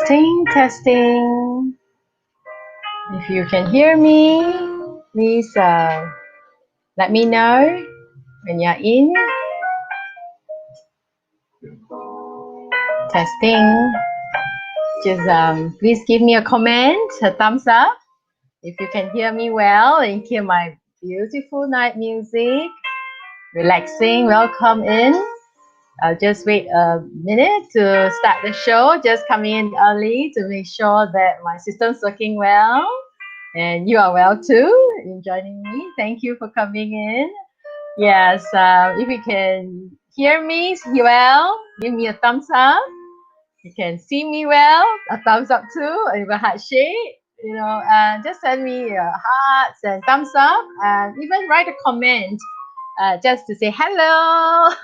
Testing, testing. If you can hear me, please let me know when you're in. Testing. Just please give me a comment, a thumbs up, if you can hear me well and hear my beautiful night music. Relaxing, welcome in. I'll just wait a minute to start the show. Just coming in early to make sure that my system's working well. And you are well too in joining me. Thank you for coming in. Yes, if you can hear me well, give me a thumbs up. You can see me well, a thumbs up too, and a heart shape. And just send me hearts and thumbs up, and even write a comment just to say hello.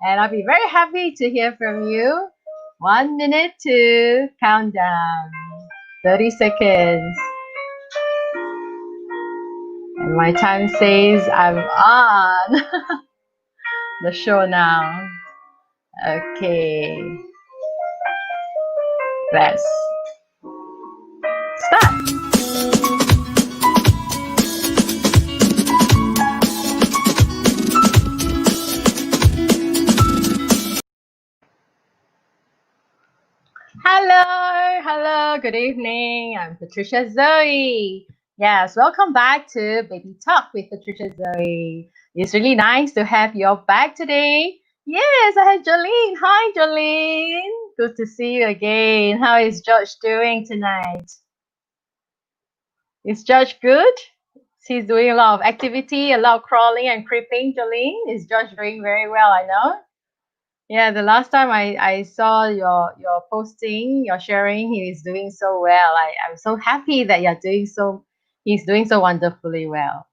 And I'll be very happy to hear from you. 1 minute to count down. 30 seconds. And my time says I'm on the show now. Okay. Let's start. Hello, good evening. I'm Patricia Zoey. Yes, welcome back to Baby Talk with Patricia Zoey. It's really nice to have you all back today. Yes, I have Jolene. Hi, Jolene. Good to see you again. How is George doing tonight? Is George good? He's doing a lot of activity, a lot of crawling and creeping. Jolene, is George doing very well, I know? Yeah, the last time I saw your posting, your sharing, he is doing so well. I'm so happy that he's doing so wonderfully well.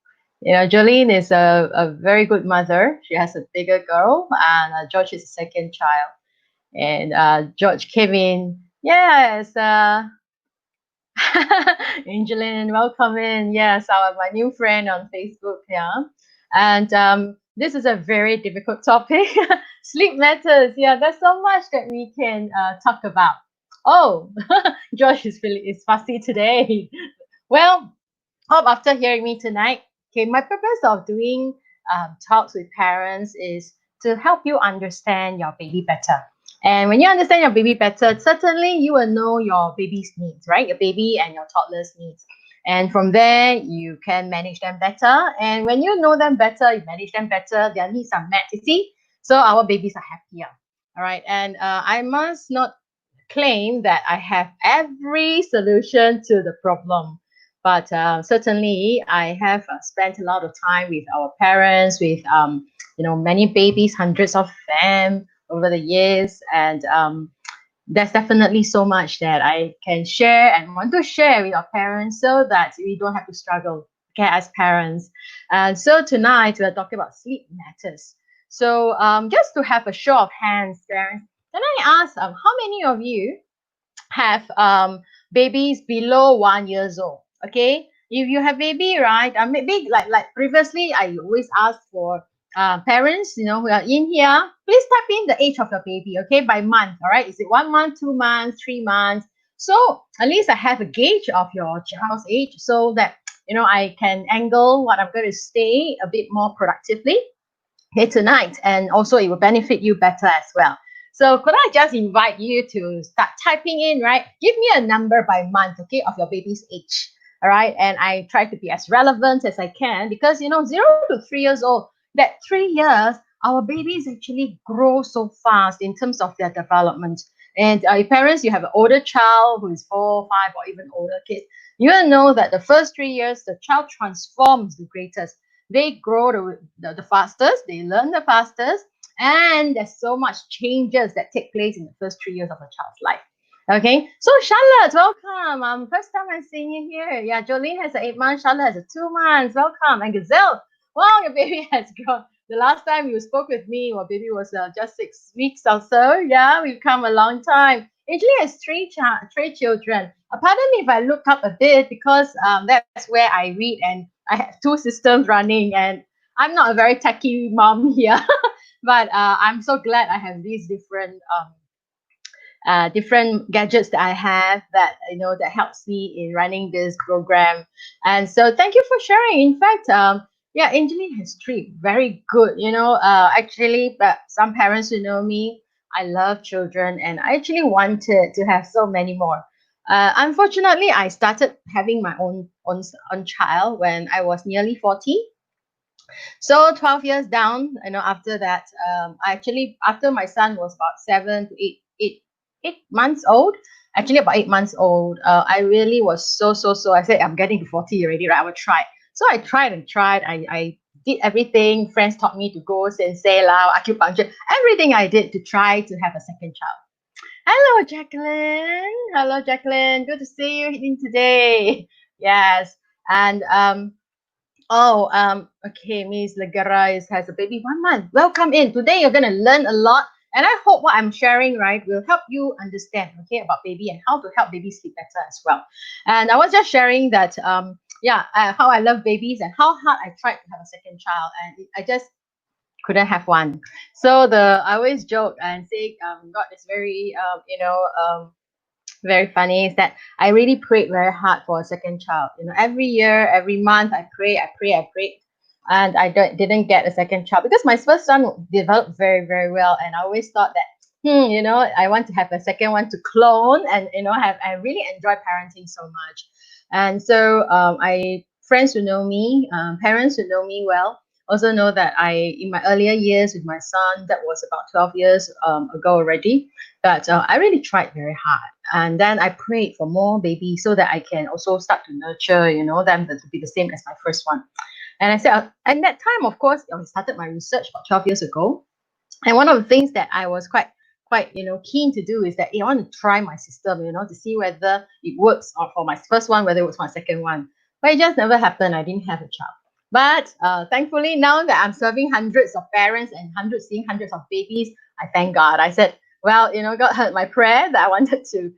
Jolene is a very good mother. She has a bigger girl, and George is the second child. And George came in. Yes, Angeline, welcome in. Yes, my new friend on Facebook. Yeah, and this is a very difficult topic. Sleep matters. Yeah, there's so much that we can talk about. Oh, Josh is fussy today. Well, hope after hearing me tonight. Okay, my purpose of doing talks with parents is to help you understand your baby better. And when you understand your baby better, certainly you will know your baby's needs, right? Your baby and your toddler's needs. And from there, you can manage them better. And when you know them better, you manage them better, their needs are met, you see? So our babies are happier. All right. And I must not claim that I have every solution to the problem. But certainly, I have spent a lot of time with our parents, with many babies, hundreds of them over the years, and there's definitely so much that I can share and want to share with our parents, so that we don't have to struggle, okay, as parents. And so tonight we're talking about sleep matters. So just to have a show of hands, parents, can I ask how many of you have babies below 1 year old? Okay, if you have baby, right, maybe like previously I always ask for parents who are in here, please type in the age of your baby, okay, by month. All right, is it 1 month, 2 months, 3 months? So at least I have a gauge of your child's age, so that I can angle what I'm going to say a bit more productively here tonight, and also it will benefit you better as well. So could I just invite you to start typing in, right? Give me a number by month, okay, of your baby's age. All right. And I try to be as relevant as I can, because 0 to 3 years old, that 3 years, our babies actually grow so fast in terms of their development. And parents, you have an older child who is 4, 5, or even older kids, you will know that the first 3 years, the child transforms the greatest. They grow the fastest, they learn the fastest, and there's so much changes that take place in the first 3 years of a child's life. Okay, so Charlotte, welcome. First time I'm seeing you here. Yeah, Jolene has an 8 months, Charlotte has a 2 months. Welcome. And Gazelle, wow, your baby has grown. The last time you spoke with me, your baby was just 6 weeks or so. Yeah, we've come a long time. Angeli has three children. Pardon me if I look up a bit, because that's where I read, and I have 2 systems running, and I'm not a very techie mom here. But I'm so glad I have these different different gadgets that I have that that helps me in running this program. And so thank you for sharing. In fact, yeah, Angeline has three very good. Actually, but some parents who know me, I love children, and I actually wanted to have so many more. Unfortunately, I started having my own child when I was nearly 40. So 12 years down, after that, I actually, after my son was about 7 to 8 months old, actually about 8 months old, I really was so, I said, I'm getting to 40 already, right? I will try. So I tried and tried. I did everything. Friends taught me to go sensei lao, acupuncture, everything I did to try to have a second child. Hello, Jacqueline. Hello, Jacqueline. Good to see you in today. Yes. And okay, Miss Lagarais has a baby 1 month. Welcome in. Today you're gonna learn a lot, and I hope what I'm sharing, right, will help you understand, okay, about baby and how to help baby sleep better as well. And I was just sharing that, how I love babies and how hard I tried to have a second child, and I just couldn't have one. So I always joke and say, God is very, very funny is that I really prayed very hard for a second child. Every year, every month, I prayed, and I didn't get a second child because my first son developed very, very well, and I always thought that, I want to have a second one to clone, and I really enjoy parenting so much, and so I friends who know me, parents who know me well. Also know that in my earlier years with my son, that was about 12 years ago already, but I really tried very hard. And then I prayed for more babies so that I can also start to nurture, them to be the same as my first one. And I said, and that time, of course, I started my research about 12 years ago. And one of the things that I was quite keen to do is that I want to try my system, to see whether it works for my first one, whether it works for my second one. But it just never happened. I didn't have a child. But thankfully, now that I'm serving hundreds of parents and seeing hundreds of babies, I thank God. I said, well, God heard my prayer that I wanted to,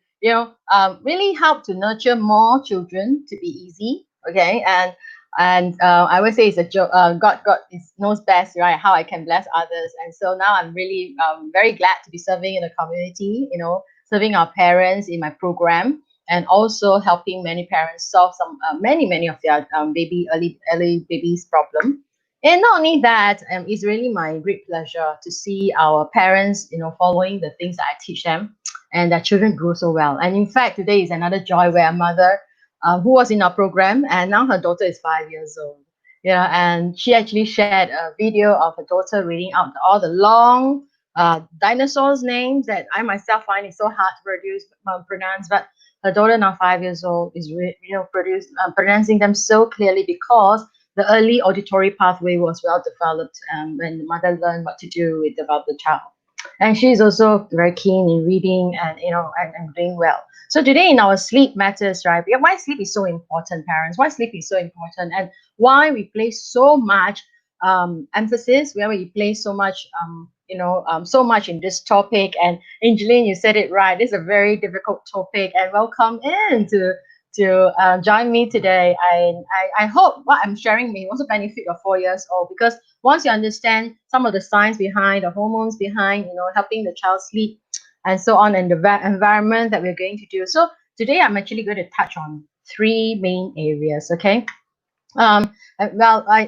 really help to nurture more children to be easy. Okay, and I always say it's a joke. God knows best, right? How I can bless others, and so now I'm really very glad to be serving in the community. Serving our parents in my program, and also helping many parents solve some many of their early babies problem. And not only that, it's really my great pleasure to see our parents, following the things that I teach them, and their children grow so well. And in fact, today is another joy where a mother who was in our program, and now her daughter is 5 years old. Yeah, and she actually shared a video of her daughter reading out all the long dinosaurs names that I myself find it so hard to pronounce, but her daughter, now 5 years old, is pronouncing them so clearly because the early auditory pathway was well developed when the mother learned what to do with the child. And she's also very keen in reading and doing well. So today in our sleep matters, right? Why sleep is so important, parents? Why sleep is so important, and why we place so much emphasis, where we place so much so much in this topic. And Angeline, you said it right. This is a very difficult topic, and welcome in to join me today. I hope what I'm sharing may also benefit your 4 years old, because once you understand some of the science behind, the hormones behind, helping the child sleep and so on, and the environment that we're going to do. So today I'm actually going to touch on three main areas, okay? Like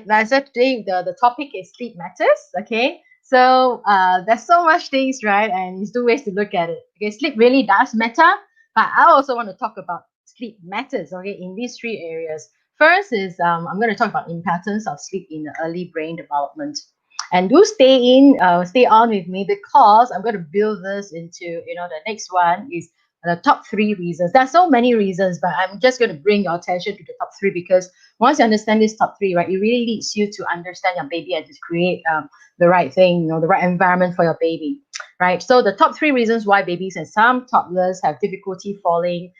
I said, today the topic is sleep matters, okay? So there's so much things, right? And there's two ways to look at it. Okay, sleep really does matter, but I also want to talk about sleep matters, okay, in these three areas. First is I'm going to talk about the importance of sleep in the early brain development. And do stay on with me, because I'm going to build this into, the next one is the top three reasons. There's so many reasons, but I'm just going to bring your attention to the top three, because once you understand this top three, right, it really leads you to understand your baby and to create the right thing, the right environment for your baby, right? So the top three reasons why babies and some toddlers have difficulty falling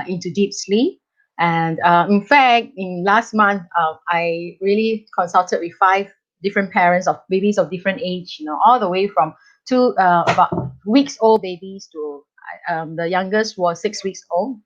into deep sleep. And in fact, in last month, I really consulted with 5 different parents of babies of different age, all the way from about weeks old babies to the youngest was 6 weeks old,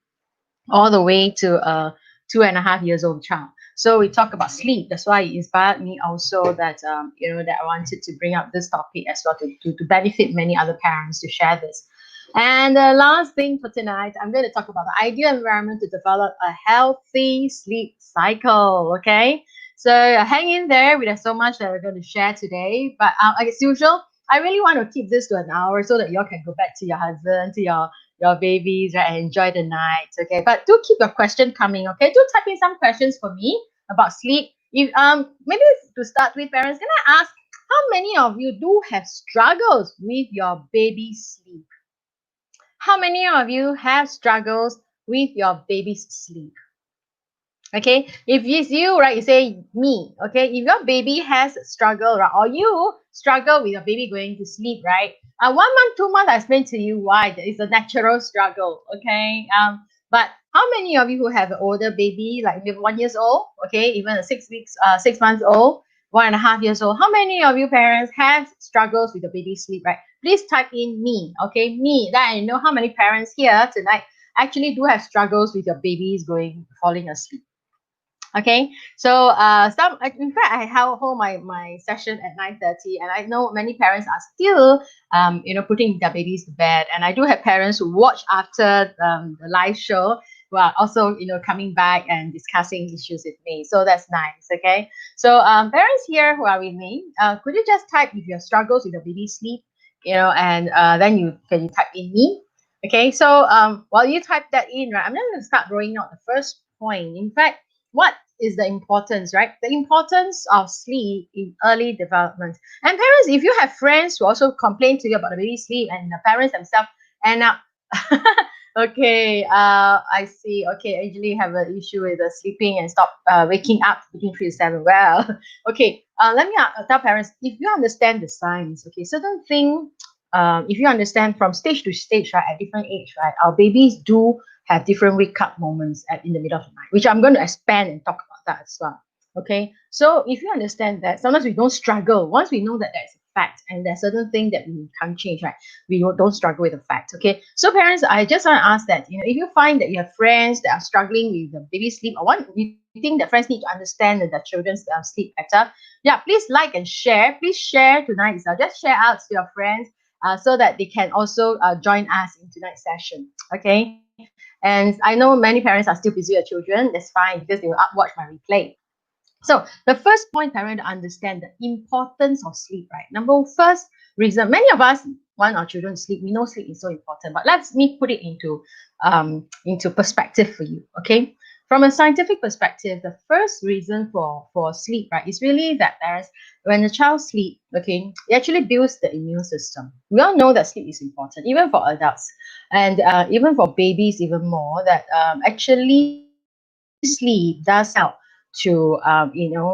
all the way to a 2.5 years old child. So we talk about sleep. That's why it inspired me also that that I wanted to bring up this topic as well to benefit many other parents to share this. And the last thing for tonight, I'm going to talk about the ideal environment to develop a healthy sleep cycle. Okay, so hang in there. We have so much that we're going to share today, but as usual, I really want to keep this to an hour so that y'all can go back to your husband, to your babies, right, and enjoy the night. Okay, but do keep your question coming. Okay, do type in some questions for me about sleep. If maybe to start with, parents, can I ask how many of you do have struggles with your baby's sleep? How many of you have struggles with your baby's sleep? Okay, if it's you, right, you say me. Okay, if your baby has struggle, right, or you struggle with your baby going to sleep, right? 1 month, 2 months, I explained to you why it's a natural struggle. Okay, but how many of you who have an older baby, like maybe 1 years old, okay, even a 6 weeks, 6 months old, 1.5 years old? How many of you parents have struggles with the baby sleep, right? Please type in me. Okay, me. That I know how many parents here tonight actually do have struggles with your babies falling asleep. Okay, so in fact, I hold my session at 9:30, and I know many parents are still putting their babies to bed, and I do have parents who watch after the live show who are also coming back and discussing issues with me. So that's nice. Okay, so parents here who are with me, could you just type if your struggles with your baby sleep, and then you type in me. Okay, so while you type that in, right, I'm going to start drawing out the first point. In fact, what is the importance, right? The importance of sleep in early development. And parents, if you have friends who also complain to you about the baby sleep and the parents themselves end up, okay, I see. Okay, I usually have an issue with sleeping and stop waking up between 3 to 7. Well, okay, let me tell parents, if you understand the signs, okay, certain thing, if you understand from stage to stage, right, at different age, right, our babies do have different wake up moments in the middle of the night, which I'm going to expand and talk about that as well. Okay, so if you understand that, sometimes we don't struggle. Once we know that there's a fact and there's certain thing that we can't change, right? We don't struggle with the fact. Okay, so parents, I just want to ask that, if you find that you have friends that are struggling with the baby sleep, or you think that friends need to understand that their children's sleep better, yeah, please like and share. Please share tonight. So just share out to your friends so that they can also join us in tonight's session. Okay. And I know many parents are still busy with children. That's fine because they will watch my replay. So the first point, parent, to understand the importance of sleep, right? Number first reason, many of us want our children to sleep. We know sleep is so important, but let me put it into perspective for you. Okay, from a scientific perspective, the first reason for sleep, right, is really that when the child sleep, okay, it actually builds the immune system. We all know that sleep is important, even for adults, and even for babies, even more. That actually sleep does help to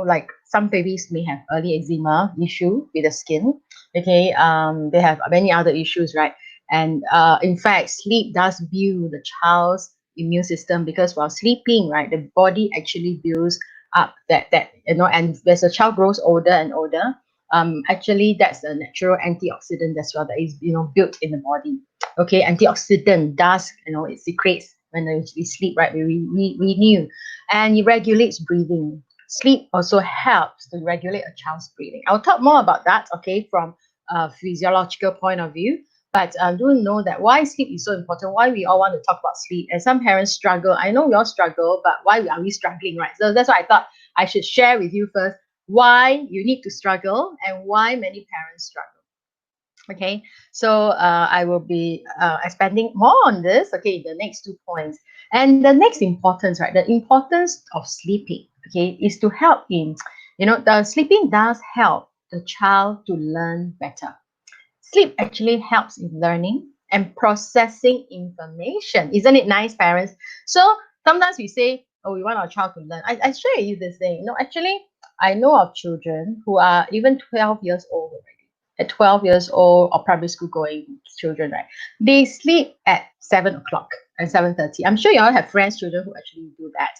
like some babies may have early eczema issue with the skin. Okay, they have many other issues, right? And in fact, sleep does build the child's immune system, because while sleeping, right, the body actually builds up that. And as the child grows older and older, actually that's a natural antioxidant as well that is built in the body. Okay, antioxidant does, it secretes when we sleep, right? We renew, and it regulates breathing. Sleep also helps to regulate a child's breathing. I'll talk more about that, okay, from a physiological point of view. But do know that why sleep is so important, why we all want to talk about sleep. And some parents struggle. I know we all struggle, but why are we struggling, right? So that's why I thought I should share with you first why you need to struggle and why many parents struggle. Okay, so I will be expanding more on this, okay, the next 2 points. And the next importance, right, the importance of sleeping, okay, is to help in, the sleeping does help the child to learn better. Sleep actually helps in learning and processing information. Isn't it nice, parents? So sometimes we say, oh, we want our child to learn. I share you this thing. Actually, I know of children who are even 12 years old already. At 12 years old, or primary school going children, right? They sleep at 7 o'clock and 7:30. I'm sure you all have friends, children who actually do that.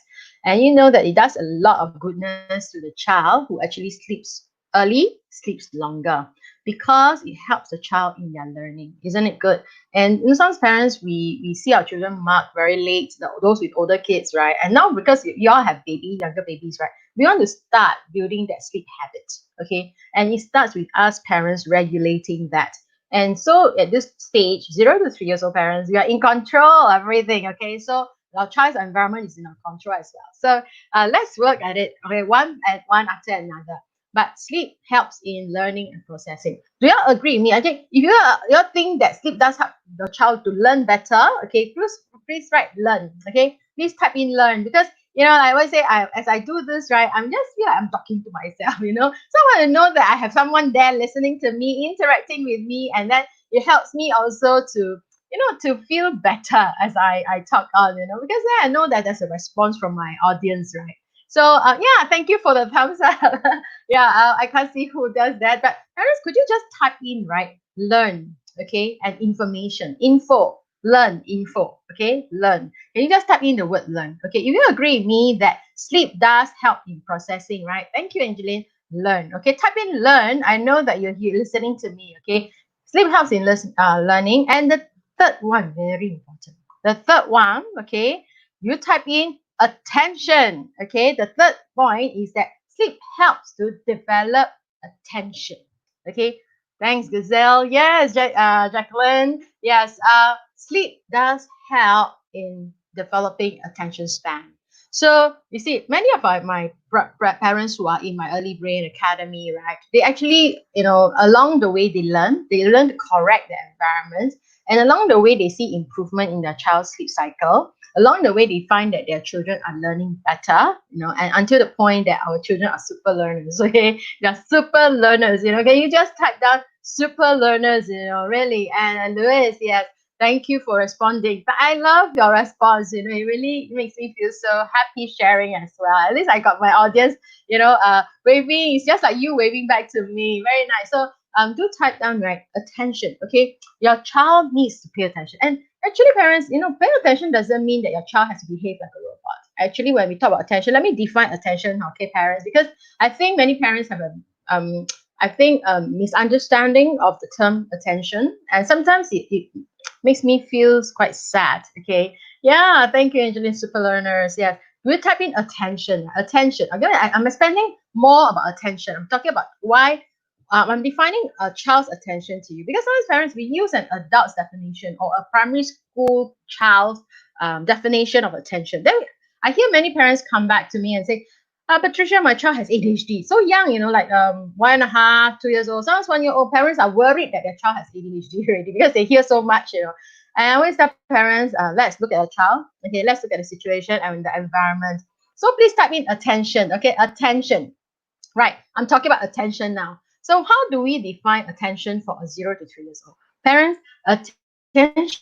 And you know that it does a lot of goodness to the child who actually sleeps early, sleeps longer, because it helps the child in their learning. Isn't it good? And some parents, we see our children mark very late, those with older kids, right? And now because you all have younger babies, right? We want to start building that sleep habit, okay? And it starts with us parents regulating that. And so at this stage, 0 to 3 years old parents, we are in control of everything. Okay, so our child's environment is in our control as well. So let's work at it. Okay, one after another. But sleep helps in learning and processing. Do you all agree with me? I think if you think that sleep does help the child to learn better, okay, please write learn. Okay, please type in learn, because I always say, as I do this, right, I'm just feel like I'm talking to myself. So I want to know that I have someone there listening to me, interacting with me, and then it helps me also to feel better as I talk on, because then I know that there's a response from my audience, right? So yeah, thank you for the thumbs up. Yeah, I can't see who does that, but parents, could you just type in, right, learn, okay, and information, info, learn, info, okay, learn. Can you just type in the word learn? Okay, if you agree with me that sleep does help in processing, right? Thank you, Angeline. Learn. Okay, type in learn. I know that you're here listening to me. Okay, sleep helps in learning. And the third one, very important. The third one, okay, you type in attention. Okay, the third point is that sleep helps to develop attention. Okay, thanks, Gazelle. Yes, Jacqueline. Yes, sleep does help in developing attention span. So you see, many of my parents who are in my early brain academy, right? They actually, along the way they learn to correct the environment, and along the way they see improvement in their child's sleep cycle. Along the way, they find that their children are learning better, and until the point that our children are super learners. Okay, they're super learners. Can you just type down super learners? Really. And Louis, yes, thank you for responding. But I love your response. It really makes me feel so happy sharing as well. At least I got my audience, waving. It's just like you waving back to me. Very nice. So do type down, right, attention. Okay, your child needs to pay attention. And actually, parents, paying attention doesn't mean that your child has to behave like a robot. Actually, when we talk about attention, let me define attention, okay, parents, because I think many parents have misunderstanding of the term attention, and sometimes it makes me feel quite sad. Okay, yeah, thank you, Angeline. Super learners, yes. We type in attention. Attention. Again, I'm expanding more about attention. I'm talking about why I'm defining a child's attention to you, because sometimes parents, we use an adult's definition or a primary school child's definition of attention. Then I hear many parents come back to me and say, Patricia, my child has ADHD. So young, like 1.5, 2 years old. Sometimes 1 year old parents are worried that their child has ADHD already because they hear so much. And I always tell parents, let's look at the child. Okay, let's look at the situation and the environment. So please type in attention. Okay, attention. Right. I'm talking about attention now. So how do we define attention for a 0 to 3 years old? Parents, attention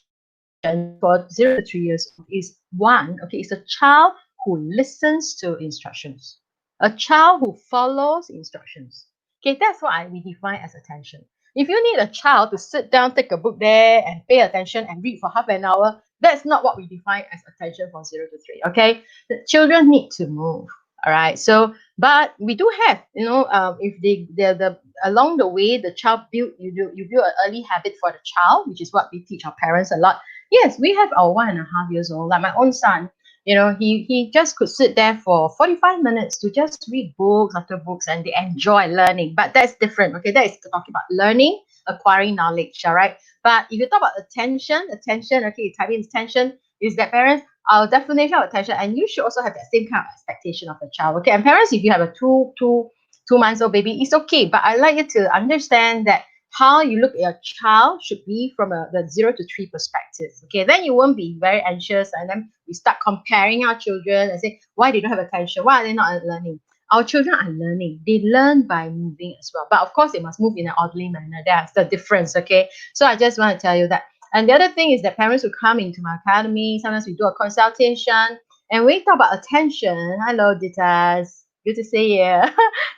for 0 to 3 years old is one, okay, it's a child who listens to instructions, a child who follows instructions. Okay, that's what we define as attention. If you need a child to sit down, take a book there and pay attention and read for half an hour, that's not what we define as attention from 0 to 3. Okay, the children need to move. All right. So, but we do have, if the along the way the child you build an early habit for the child, which is what we teach our parents a lot. Yes, we have our 1.5 years old, like my own son. He just could sit there for 45 minutes to just read books after books, and they enjoy learning. But that's different. Okay, that is talking about learning, acquiring knowledge. All right. But if you talk about attention, okay, type in attention, is that parents, our definition of attention, and you should also have that same kind of expectation of the child. Okay, and parents, if you have a 2 months old baby, it's okay. But I like you to understand that how you look at your child should be from the 0 to 3 perspective. Okay, then you won't be very anxious, and then we start comparing our children and say why they don't have attention, why are they not learning. Our children are learning. They learn by moving as well. But of course, they must move in an orderly manner. That's the difference. Okay, so I just want to tell you that. And the other thing is that parents who come into my academy, sometimes we do a consultation and we talk about attention. Hello, Ditas. Good to see you.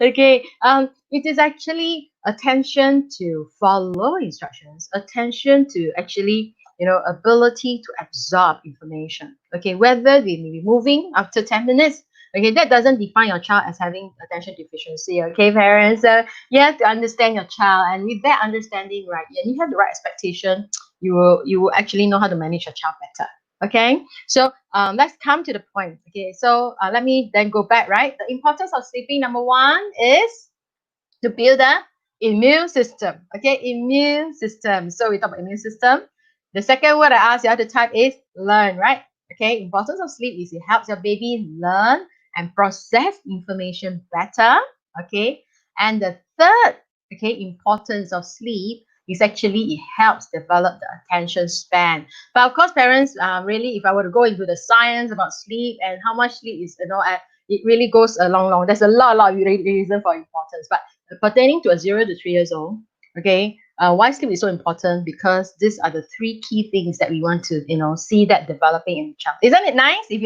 Okay. It is actually attention to follow instructions, attention to actually, ability to absorb information. Okay, whether they may be moving after 10 minutes. Okay, that doesn't define your child as having attention deficiency. Okay, parents. You have to understand your child, and with that understanding, right, and you have the right expectation, you will actually know how to manage your child better. Okay, so let's come to the point. Okay, so let me then go back. Right, the importance of sleeping. Number one is to build a Immune system. Okay, immune system. So we talk about immune system. The second word I asked you how to type is learn, right? Okay, importance of sleep is it helps your baby learn and process information better. Okay, and the third, okay, importance of sleep is actually it helps develop the attention span. But of course, parents, really, if I were to go into the science about sleep and how much sleep is, it really goes a long. There's a lot of reason for importance. But pertaining to a 0 to 3 years old, okay, why sleep is so important? Because these are the three key things that we want to, see that developing in the child. Isn't it nice? If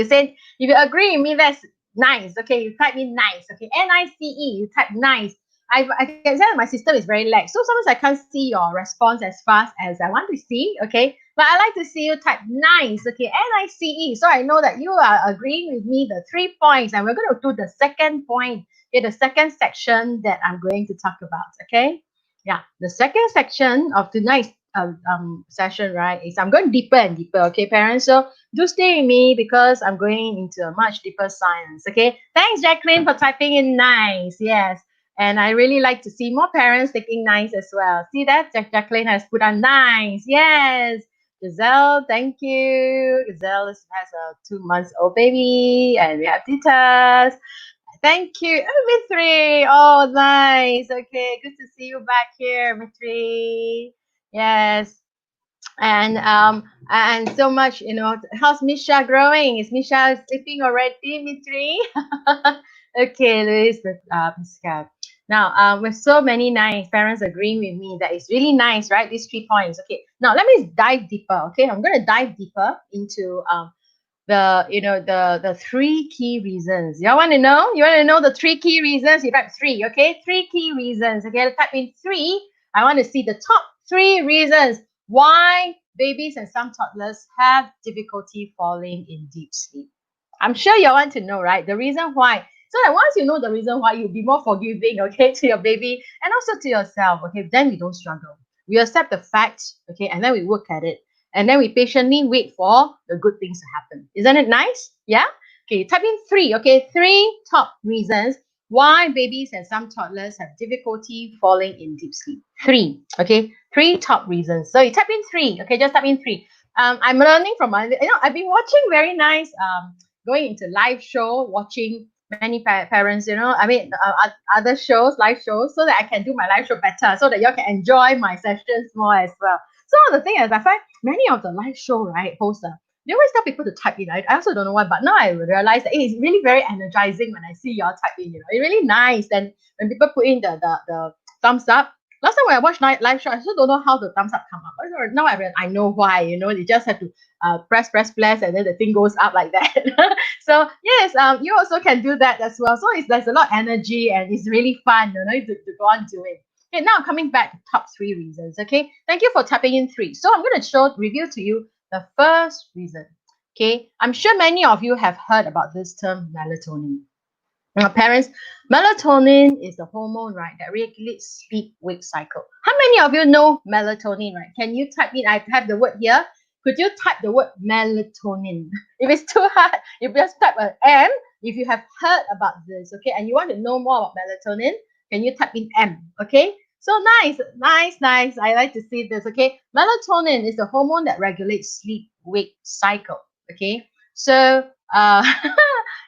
you agree with me, that's nice. Okay, you type in nice. Okay, NICE, you type nice. I can tell my system is very lag. So sometimes I can't see your response as fast as I want to see. Okay. But I like to see you type nice. Okay. NICE. So I know that you are agreeing with me the 3 points. And we're going to do the second point. Okay. The second section that I'm going to talk about. Okay. Yeah. The second section of tonight's session, right, is I'm going deeper and deeper. Okay, parents. So do stay with me because I'm going into a much deeper science. Okay. Thanks, Jacqueline, for typing in nice. Yes. And I really like to see more parents taking nice as well. See that? Jacqueline has put on nice. Yes. Giselle, thank you. Giselle has a 2 months old baby. And we have Titas. Thank you. Oh, Mitri. Oh, nice. Okay. Good to see you back here, Mitri. Yes. And so much, how's Misha growing? Is Misha sleeping already, Mitri? Okay, Luis, Misha. Now, with so many nice parents agreeing with me that it's really nice, right? These 3 points. Okay. Now let me dive deeper. Okay, I'm going to dive deeper into the three key reasons. Y'all want to know? You want to know the three key reasons? You type three. Okay, three key reasons. Okay, type in three. I want to see the top 3 reasons why babies and some toddlers have difficulty falling in deep sleep. I'm sure you want to know, right? The reason why. So that once you know the reason why, you'll be more forgiving, okay, to your baby and also to yourself, okay, then we don't struggle. We accept the facts, okay, and then we work at it. And then we patiently wait for the good things to happen. Isn't it nice? Yeah? Okay, type in three, okay, 3 top reasons why babies and some toddlers have difficulty falling in deep sleep. 3, okay, 3 top reasons. So you type in 3, okay, just type in 3. I'm learning from I've been watching very nice going into live show, watching many parents, other shows, live shows, so that I can do my live show better, so that y'all can enjoy my sessions more as well. So the thing is, I find many of the live show, right, hosts, they always tell people to type in. I also don't know why, but now I realize that it's really very energizing when I see y'all type in. It's really nice. And when people put in the thumbs up, last time when I watched live show, I still don't know how the thumbs up come up. But now I know why. You just have to press, and then the thing goes up like that. So yes, you also can do that as well. So there's a lot of energy and it's really fun, to go on doing. Okay, now coming back to top 3 reasons. Okay, thank you for tapping in 3. So I'm going to reveal to you the first reason. Okay, I'm sure many of you have heard about this term melatonin. Now, parents, melatonin is the hormone, right, that regulates sleep-wake cycle. How many of you know melatonin, right? Can you type in? I have the word here. Could you type the word melatonin? If it's too hard, you just type an M. If you have heard about this, okay, and you want to know more about melatonin, can you type in M? Okay. So nice. I like to see this. Okay. Melatonin is the hormone that regulates sleep-wake cycle. Okay. So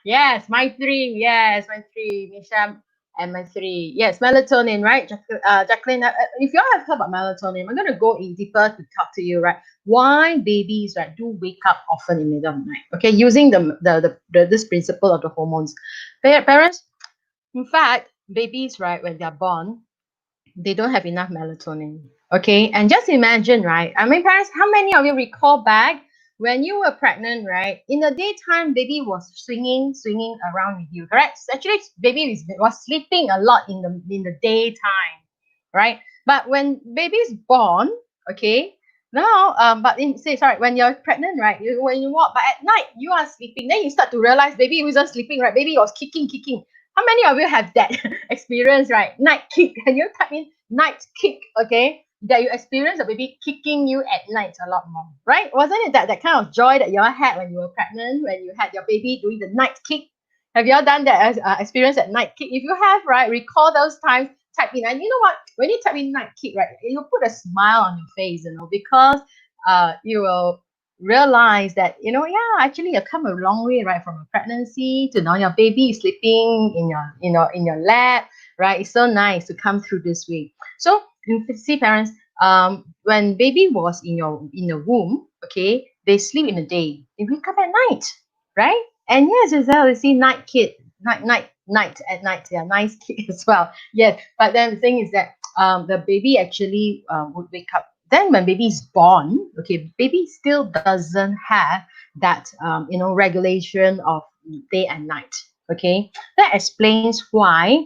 yes, my 3. Yes, my 3. Misham and my 3. Yes, melatonin, right? Jacqueline, if you all have heard about melatonin, I'm going to go in deeper to talk to you, right? Why babies, right, do wake up often in the middle of the night. Okay, using this principle of the hormones. Parents, in fact, babies, right, when they're born, they don't have enough melatonin. Okay, and just imagine, right? I mean, parents, how many of you recall back when you were pregnant, right? In the daytime, baby was swinging around with you, correct? Actually, baby was sleeping a lot in the daytime, right? But when baby is born, okay, now, when you're pregnant, right? When you walk, but at night you are sleeping, then you start to realize baby wasn't sleeping, right? Baby was kicking. How many of you have that experience, right? Night kick. Can you type in night kick, okay? That you experience a baby kicking you at night a lot more, right? Wasn't it that kind of joy that you all had when you were pregnant, when you had your baby doing the night kick? Have you all done that experience at night kick? If you have, right, recall those times. type in. And you know what? When you type in night kick, right, you'll put a smile on your face, because you will realize that, yeah, actually you've come a long way, right, from a pregnancy to now your baby is sleeping in your, in your lap, right? It's so nice to come through this way. So you see, parents, when baby was in the womb, okay, they sleep in the day, they wake up at night, right? And yes, as well, you see, night at night, yeah, nice kid as well. Yes, but then the thing is that the baby actually would wake up. Then when baby is born, okay, baby still doesn't have that regulation of day and night. Okay, that explains why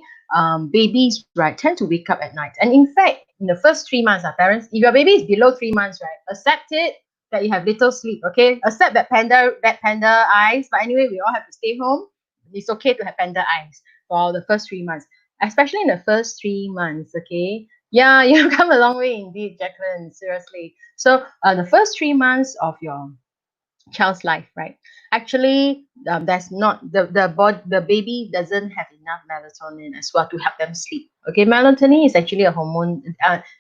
babies, right, tend to wake up at night. And in fact, in the first 3 months, our parents, if your baby is below 3 months, right, accept it that you have little sleep. Okay, accept that panda eyes. But anyway, we all have to stay home. It's okay to have panda eyes for the first 3 months, especially in the first 3 months. Okay, yeah, you've come a long way indeed, Jacqueline. Seriously. So the first 3 months of your child's life, right? Actually, that's not the baby doesn't have enough melatonin as well to help them sleep. Okay, melatonin is actually a hormone.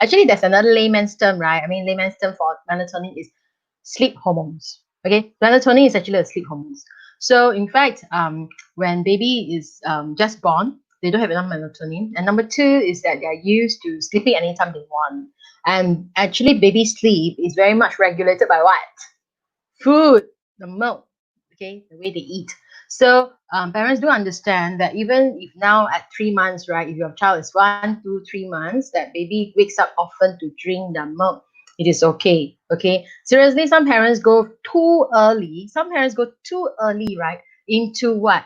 Actually, there's another layman's term, right? I mean, layman's term for melatonin is sleep hormones. Okay, melatonin is actually a sleep hormones. So, in fact, when baby is just born, they don't have enough melatonin. And number two is that they are used to sleeping anytime they want. And actually, baby sleep is very much regulated by what? Food, the milk, okay, the way they eat. So parents do understand that even if now at 3 months, right, if your child is 1, 2, 3 months, that baby wakes up often to drink the milk, it is okay. Okay. Seriously, some parents go too early. Some parents go too early, right, into what?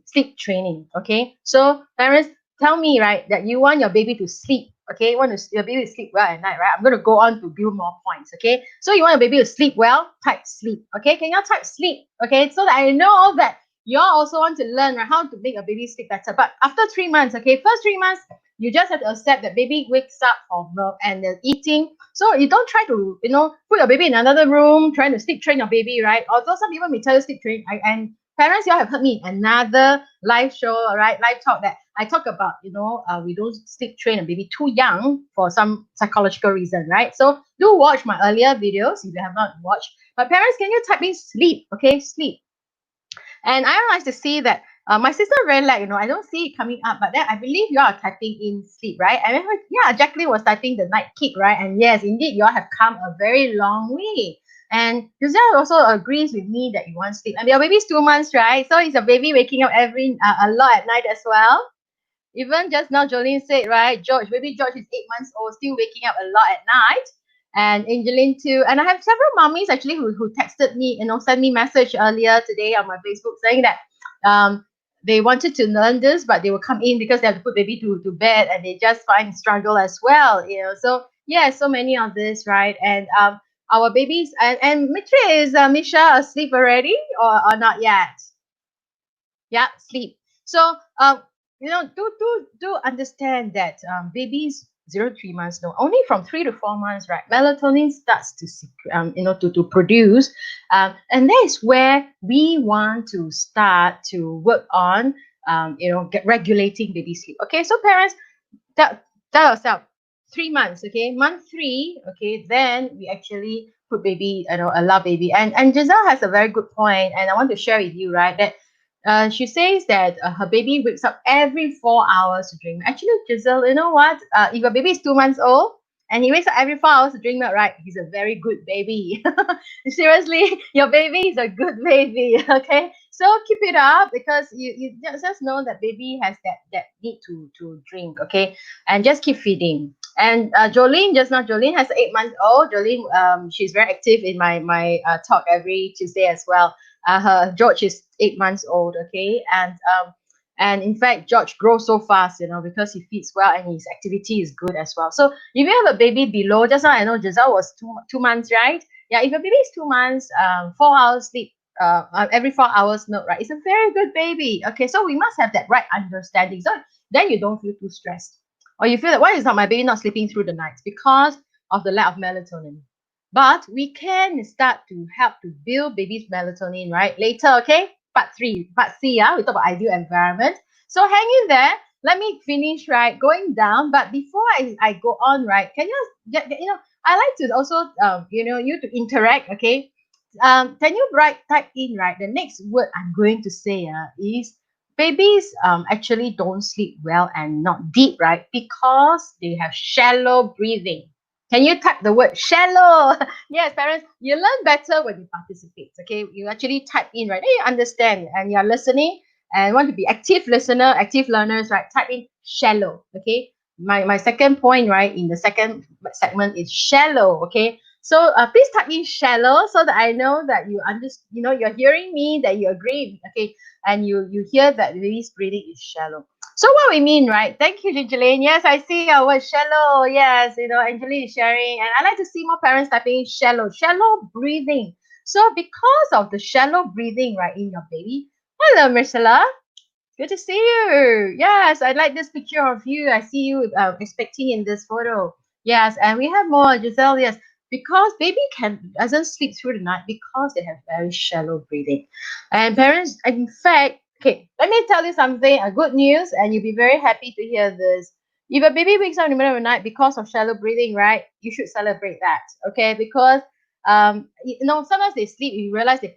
Sleep training. Okay. So parents, tell me, right, that you want your baby to sleep. Okay, you want your baby to sleep well at night, right? I'm going to go on to build more points. Okay, so you want your baby to sleep well, type sleep. Okay, can you type sleep? Okay, so that I know that you all also want to learn, right, how to make a baby sleep better. But after 3 months, okay, first 3 months, you just have to accept that baby wakes up for milk and they're eating. So you don't try to, put your baby in another room, trying to sleep train your baby, right? Although some people may tell you sleep train, and parents, you all have heard me another live show, right? Live talk that I talk about, we don't sleep train a baby too young for some psychological reason, right? So do watch my earlier videos if you have not watched. But parents, can you type in sleep? Okay, sleep. And I realized to see that my sister very like, I don't see it coming up, but then I believe you are typing in sleep, right? I remember, yeah, Jacqueline was typing the night kick, right? And yes, indeed, you all have come a very long way. And Giselle also agrees with me that you want sleep. And your baby's 2 months, right? So is your baby waking up a lot at night as well? Even just now, Jolene said, right, baby George is 8 months old, still waking up a lot at night. And Angeline too. And I have several mommies actually who texted me, sent me message earlier today on my Facebook saying that they wanted to learn this, but they will come in because they have to put baby to bed and they just find struggle as well, So yeah, so many of this, right? And our babies and Mitra, is Misha asleep already or not yet? Yeah, sleep. So do understand that babies 0 to 3 months, no, only from 3 to 4 months, right? Melatonin starts to to produce, and that is where we want to start to work on, get regulating baby sleep. Okay, so parents, tell, tell yourself 3 months, okay, month three, okay, then we actually put baby, allow baby. And Giselle has a very good point, and I want to share with you, right, that she says that her baby wakes up every 4 hours to drink. Actually, Giselle, you know what? If your baby is 2 months old and he wakes up every 4 hours to drink milk, right? He's a very good baby. Seriously, your baby is a good baby. Okay, so keep it up because you just know that baby has that need to drink. Okay, and just keep feeding. And Jolene, just now, Jolene has 8 months old. Jolene, she's very active in my talk every Tuesday as well. Her George is 8 months old, okay, and in fact George grows so fast, because he feeds well and his activity is good as well. So if you have a baby below, just now I know Giselle was two months, right? Yeah, if your baby is 2 months, 4 hours sleep, every 4 hours milk, right? It's a very good baby. Okay, so we must have that right understanding. So then you don't feel too stressed, or you feel that why is not my baby not sleeping through the night because of the lack of melatonin. But we can start to help to build baby's melatonin, right? Later, okay? Part C, yeah? We talk about ideal environment. So hang in there. let me finish, right, going down. But before I go on, right, can you I like to also you to interact, okay? Can you type in, right, the next word I'm going to say is babies actually don't sleep well and not deep, right, because they have shallow breathing. Can you type the word shallow? Yes, parents, you learn better when you participate. Okay, you actually type in, right? Then you understand and you're listening and want to be active listener, active learners, right? Type in shallow. Okay, my second point, right, in the second segment is shallow. Okay, so please type in shallow so that I know that you understand. You're hearing me, that you agree. Okay, and you hear that baby's breathing is shallow. So what we mean, right? Thank you, Angeline. Yes, I see our word shallow. Yes, Angeline is sharing, and I like to see more parents typing in shallow, shallow breathing. So because of the shallow breathing, right, in your baby. Hello, Marcella. Good to see you. Yes, I like this picture of you. I see you expecting in this photo. Yes, and we have more, Giselle. Yes, because baby doesn't sleep through the night because they have very shallow breathing, and parents, in fact, okay, let me tell you something. A good news, and you'll be very happy to hear this. If a baby wakes up in the middle of the night because of shallow breathing, right, you should celebrate that. Okay, because sometimes they sleep, you realize they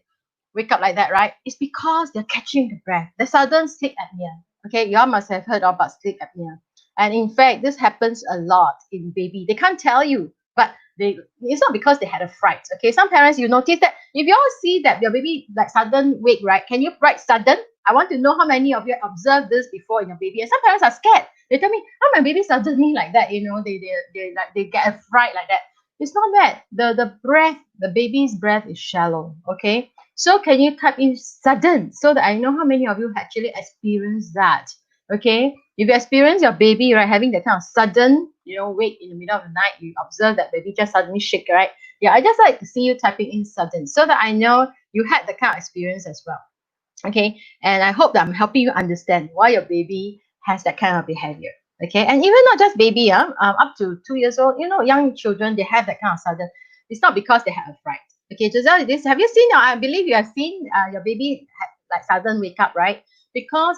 wake up like that, right? It's because they're catching the breath. The sudden sleep apnea. Okay, you all must have heard about sleep apnea. And in fact, this happens a lot in baby. They can't tell you, but it's not because they had a fright. Okay, some parents, you notice that if you all see that your baby like sudden wake, right? Can you write sudden? I want to know how many of you observed this before in your baby. And some parents are scared. They tell me, "How my baby suddenly like that?" They get a fright like that. It's not that the baby's breath is shallow. Okay, so can you type in sudden so that I know how many of you actually experienced that? Okay. If you experience your baby, right, having that kind of sudden, wake in the middle of the night, you observe that baby just suddenly shake, right? Yeah, I just like to see you typing in sudden so that I know you had that kind of experience as well. Okay. And I hope that I'm helping you understand why your baby has that kind of behavior. Okay. And even not just baby, up to 2 years old, young children, they have that kind of sudden. It's not because they have a fright. Okay, Giselle, have you seen, I believe you have seen your baby like sudden wake up, right? Because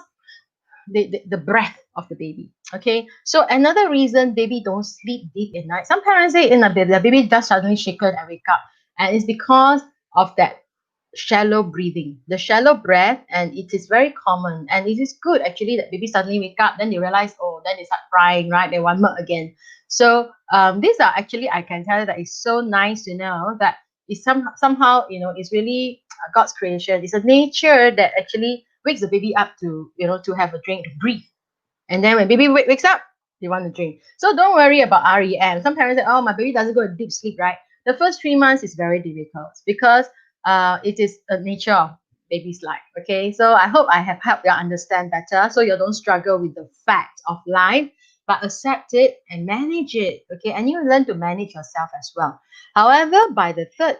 the breath of the baby. Okay, so another reason baby don't sleep deep at night. Some parents say in the baby just suddenly shaken and wake up, and it's because of that shallow breathing, the shallow breath, and it is very common. And it is good actually that baby suddenly wake up, then they realize, oh, then they start crying, right? They want milk again. So these are actually, I can tell you that it's so nice to know that it's somehow, it's really God's creation. It's a nature that actually wakes the baby up to, to have a drink, to breathe. And then when baby wakes up, they want to drink. So don't worry about REM. Some parents say, oh, my baby doesn't go to deep sleep, right? The first 3 months is very difficult because it is a nature of baby's life. Okay, so I hope I have helped you understand better so you don't struggle with the fact of life, but accept it and manage it. Okay, and you learn to manage yourself as well. However, by the third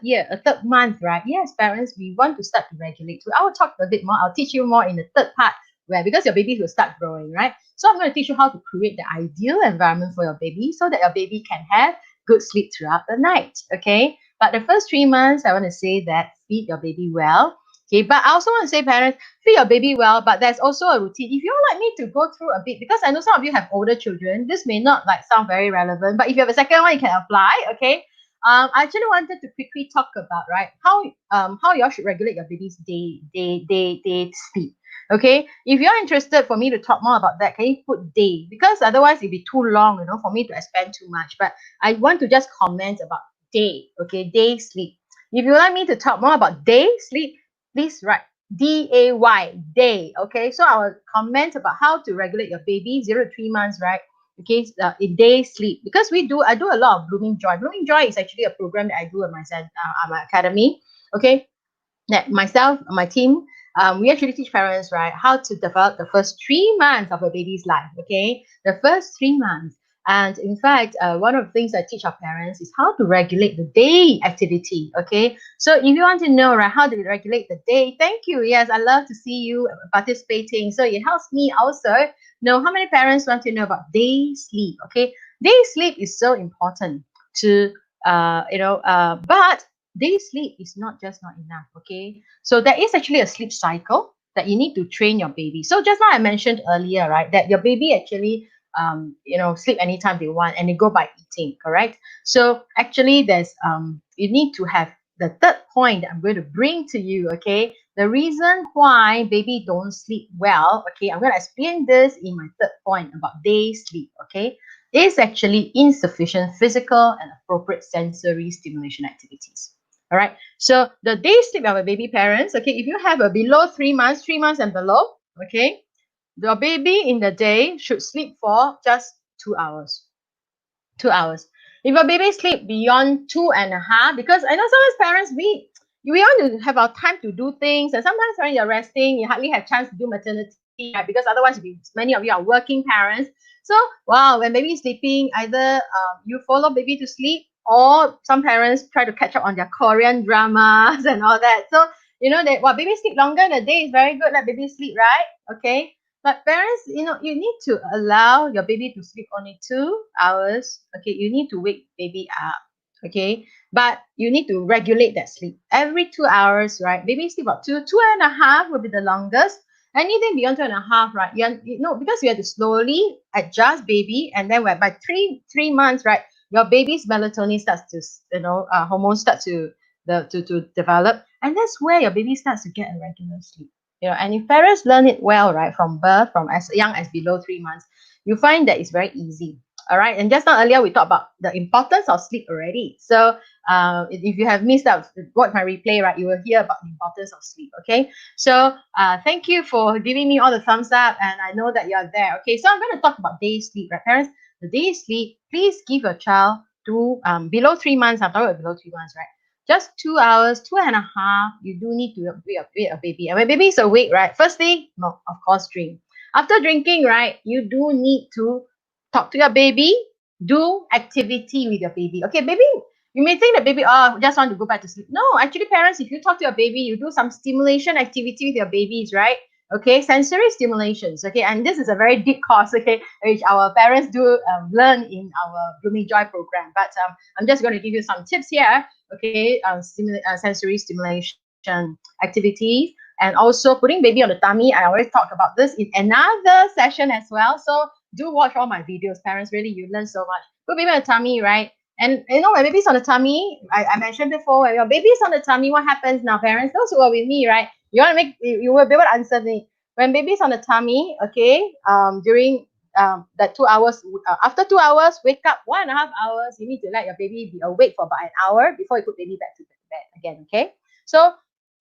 month, right? Yes, parents, we want to start to regulate. So I will talk a bit more. I'll teach you more in the third part where because your baby will start growing, right? So I'm going to teach you how to create the ideal environment for your baby so that your baby can have good sleep throughout the night. Okay. But the first 3 months, I want to say that feed your baby well. Okay. But I also want to say, parents, feed your baby well, but there's also a routine. If you like me to go through a bit, because I know some of you have older children, this may not like sound very relevant, but if you have a second one, you can apply. Okay. I actually wanted to quickly talk about right how y'all should regulate your baby's day sleep. Okay, if you're interested for me to talk more about that, can you put day? Because otherwise it'll be too long, for me to expand too much. But I want to just comment about day, okay, day sleep. If you like me to talk more about day sleep, please write DAY, day, okay? So I will comment about how to regulate your baby 0 to 3 months, right? Okay, in day sleep. Because I do a lot of Blooming Joy. Blooming Joy is actually a program that I do at my academy, okay? That myself, my team, we actually teach parents, right, how to develop the first 3 months of a baby's life. Okay, the first 3 months. And in fact, one of the things I teach our parents is how to regulate the day activity. Okay, so if you want to know, right, how to regulate the day, thank you. Yes, I love to see you participating. So it helps me also know how many parents want to know about day sleep. Okay, day sleep is so important to but day sleep is not just not enough. Okay, so there is actually a sleep cycle. that you need to train your baby. So just now I mentioned earlier, right, that your baby actually sleep anytime they want and they go by eating, correct? So actually there's you need to have the third point that I'm going to bring to you, okay? The reason why baby don't sleep well, okay, I'm going to explain this in my third point about day sleep, okay, is actually insufficient physical and appropriate sensory stimulation activities. All right. So the day sleep of a baby parents, okay, if you have a below 3 months, 3 months and below, okay, your baby in the day should sleep for just 2 hours. 2 hours. If your baby sleep beyond 2.5, because I know sometimes parents we want to have our time to do things, and sometimes when you're resting, you hardly have chance to do maternity, right? Because otherwise, many of you are working parents. So wow, when baby is sleeping, either you follow baby to sleep, or some parents try to catch up on their Korean dramas and all that. So you know that baby sleep longer in the day is very good. Let baby sleep, right? Okay. But parents, you need to allow your baby to sleep only 2 hours. Okay, you need to wake baby up. Okay, but you need to regulate that sleep every 2 hours, right? Baby sleep about 2.5 will be the longest. Anything beyond 2.5, right? Because you have to slowly adjust baby, and then by three months, right, your baby's melatonin starts to, hormones start to develop, and that's where your baby starts to get a regular sleep. And if parents learn it well, right, from birth, from as young as below 3 months, you find that it's very easy. All right. And just now earlier, we talked about the importance of sleep already. So if you have missed out, watch my replay, right, you will hear about the importance of sleep. Okay. So thank you for giving me all the thumbs up. And I know that you're there. Okay. So I'm going to talk about day sleep, right, parents? The day sleep, please give your child to below 3 months. I'm talking about below 3 months, right? Just 2 hours, 2.5, you do need to wake a baby. And when baby is awake, right, firstly, no, of course, drink. After drinking, right, you do need to talk to your baby, do activity with your baby. Okay, baby, you may think that baby, just want to go back to sleep. No, actually, parents, if you talk to your baby, you do some stimulation activity with your babies, right? Okay, sensory stimulations. Okay, and this is a very deep course, okay, which our parents do learn in our Blooming Joy program. But I'm just going to give you some tips here. Okay, sensory stimulation activities, and also putting baby on the tummy. I always talk about this in another session as well. So do watch all my videos, parents. Really, you learn so much. Put baby on the tummy, right? And when baby's on the tummy, I mentioned before, when your baby's on the tummy, what happens now, parents? Those who are with me, right? You will be able to answer me. When baby's on the tummy, okay, during that 2 hours, after 2 hours, wake up 1.5 hours. You need to let your baby be awake for about an hour before you put baby back to bed again. Okay, so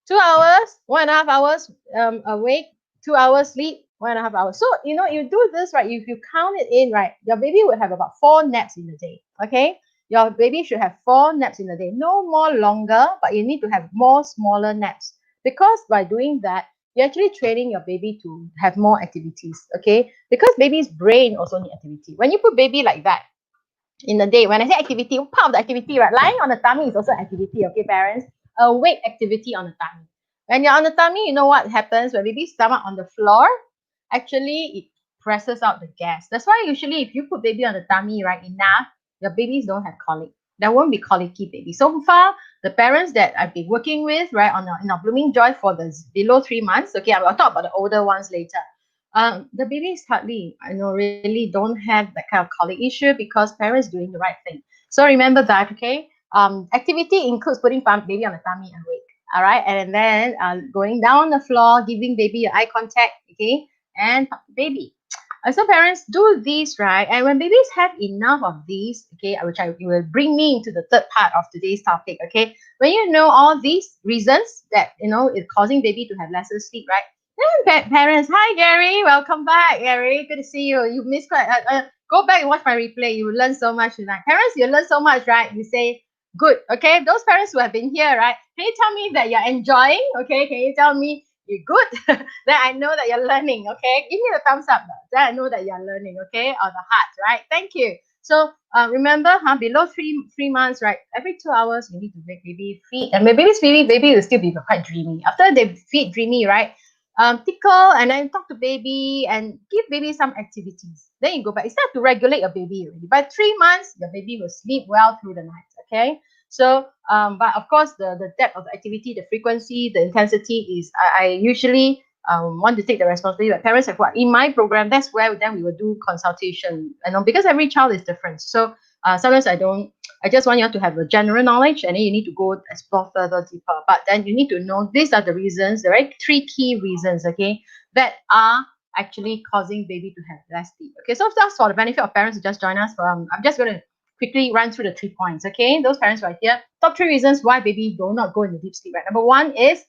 2 hours, 1.5 hours awake, 2 hours sleep, 1.5 hours. So you do this, right? If you count it in, right, your baby will have about 4 naps in a day. Okay, your baby should have 4 naps in a day, no more longer, but you need to have more smaller naps, because by doing that, you're actually training your baby to have more activities. Okay, because baby's brain also need activity. When you put baby like that in the day, when I say activity, part of the activity, right, lying on the tummy is also activity. Okay, parents, awake activity on the tummy. When you're on the tummy, you know what happens when baby's stomach on the floor? Actually, it presses out the gas. That's why usually if you put baby on the tummy, right, enough, your babies don't have colic. There won't be colicky baby. So far, the parents that I've been working with, right, in our Blooming Joy for the below 3 months, okay, I'll talk about the older ones later. The babies hardly, really don't have that kind of colic issue, because parents doing the right thing. So remember that, okay? Activity includes putting baby on the tummy and wake. All right, and then going down the floor, giving baby eye contact, okay, and talk to baby. So parents, do these, right? And when babies have enough of these, okay, which will bring me into the third part of today's topic, okay? When you know all these reasons that is causing baby to have lesser sleep, right? Then parents, hi Gary, welcome back, Gary. Good to see you. You missed quite. Go back and watch my replay. You will learn so much tonight. Parents, you learn so much, right? You say good, okay? Those parents who have been here, right? Can you tell me that you're enjoying? Okay, can you tell me you're good? Then I know that you're learning, okay? Give me the thumbs up. Then I know that you're learning, okay? Or the heart, right? Thank you. So remember, below three months, right? Every 2 hours, you need to make baby feed. And when baby's feeding, baby will still be quite dreamy. After they feed dreamy, right? Tickle and then talk to baby and give baby some activities. Then you go back. It's time to regulate your baby already. By 3 months, your baby will sleep well through the night. Okay. So, but of course, the depth of the activity, the frequency, the intensity is I usually want to take the responsibility, but parents have what in my program, that's where then we will do consultation, because every child is different. So sometimes I just want you to have a general knowledge, and then you need to go explore further deeper. But then you need to know these are the reasons, the right three key reasons, okay, that are actually causing baby to have less sleep. Okay, so that's for the benefit of parents who just join us. I'm just going to quickly run through the 3 points. Okay, those parents right here, top 3 reasons why baby do not go into deep sleep. Right, number one is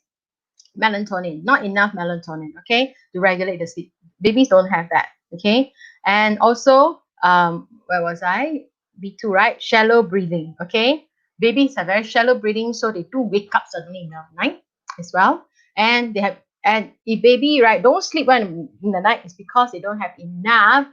melatonin, not enough melatonin, okay, to regulate the sleep. Babies don't have that, okay. And also, where was I? B2, right? Shallow breathing, okay. Babies have very shallow breathing, so they do wake up suddenly in the night as well. And they have, and if baby, right, don't sleep when in the night, it's because they don't have enough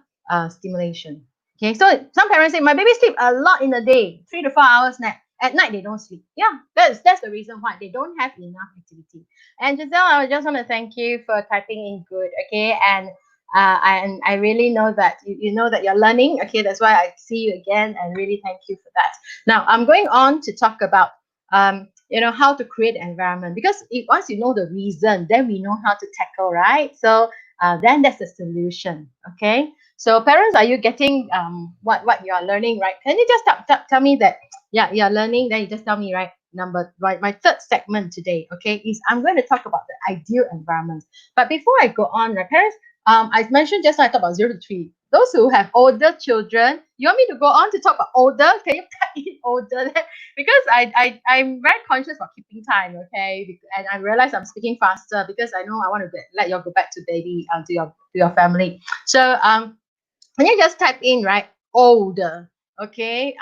stimulation. Okay, so some parents say my baby sleep a lot in the day, 3 to 4 hours nap. At night they don't sleep. Yeah, that's the reason why they don't have enough activity. And Giselle, I just want to thank you for typing in good, okay? And I really know that you know that you're learning, okay? That's why I see you again, and really thank you for that. Now I'm going on to talk about how to create an environment, because once you know the reason, then we know how to tackle, right? So then that's the solution, okay? So parents, are you getting what you are learning, right? Can you just tell me that, yeah, you're learning, then you just tell me, right? My third segment today, okay, is I'm going to talk about the ideal environment. But before I go on, right, parents, I mentioned just now I talked about 0 to 3. Those who have older children, you want me to go on to talk about older? Can you type in older? Because I'm very conscious of keeping time, okay? And I realize I'm speaking faster because I know I want to let you all go back to baby, to your family. So when you just type in, right, older, okay,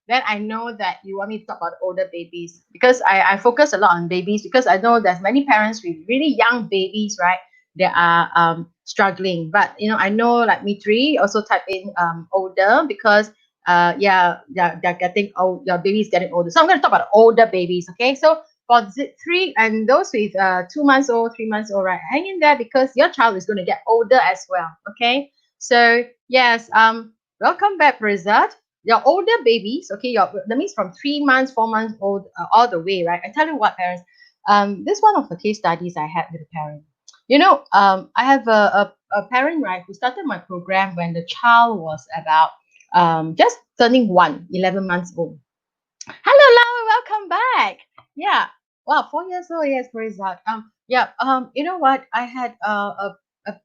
then I know that you want me to talk about older babies, because I focus a lot on babies, because I know there's many parents with really young babies, right, that are struggling. But I know, like me three also type in older, because yeah, they're getting old, your baby's getting older. So I'm going to talk about older babies, okay? So for three and those with 2 months old, 3 months old, right, hang in there, because your child is going to get older as well, okay? So yes, welcome back, Brizat. Your older babies, okay, that means from 3 months, 4 months old, all the way, right? I tell you what, parents, this one of the case studies I had with a parent. I have a parent, right, who started my program when the child was about just turning 11 months old. Hello, Laura, welcome back. Yeah. Wow, 4 years old. Yes, praise God. Yeah. You know what? I had a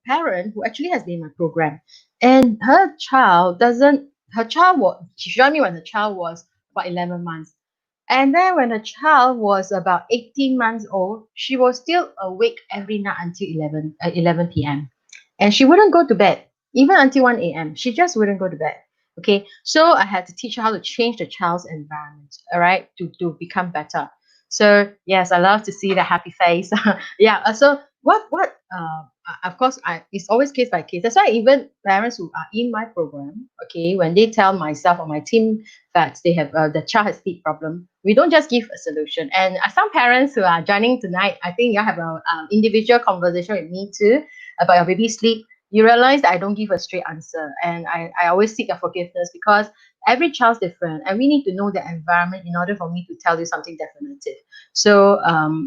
parent who actually has been in my program, and her child was, she joined me when the child was about 11 months. And then when the child was about 18 months old, she was still awake every night until 11 p.m. And she wouldn't go to bed, even until 1 a.m. She just wouldn't go to bed. Okay, so I had to teach her how to change the child's environment, all right, to become better. So yes, I love to see the happy face. Yeah. So of course, it's always case by case. That's why even parents who are in my program, okay, when they tell myself or my team that they have the child has sleep problem, we don't just give a solution. And some parents who are joining tonight, I think you have an individual conversation with me too about your baby sleep. You realize that I don't give a straight answer, and I always seek your forgiveness, because every child's different, and we need to know the environment in order for me to tell you something definitive. So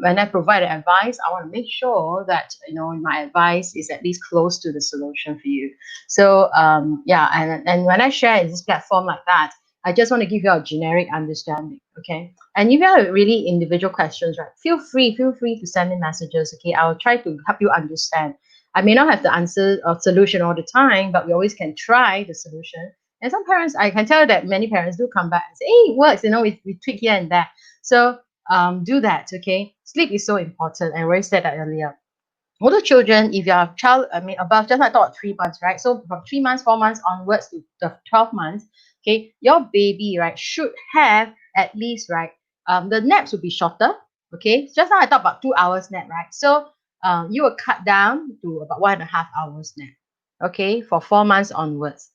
when I provide advice, I want to make sure that my advice is at least close to the solution for you. So yeah, and when I share in this platform like that, I just want to give you a generic understanding, okay? And if you have really individual questions, right, feel free to send me messages, okay? I'll try to help you understand. I may not have the answer or solution all the time, but we always can try the solution. And some parents, I can tell that many parents do come back and say, hey, it works, we tweak here and there. So do that, okay? Sleep is so important. I already said that earlier. Older children, if your child, above, just like I thought 3 months, right? So from 3 months, 4 months onwards to the 12 months, okay, your baby, right, should have at least, right, the naps would be shorter, okay? Just now I talked about 2 hours nap, right? So you will cut down to about 1.5 hours nap, okay, for 4 months onwards.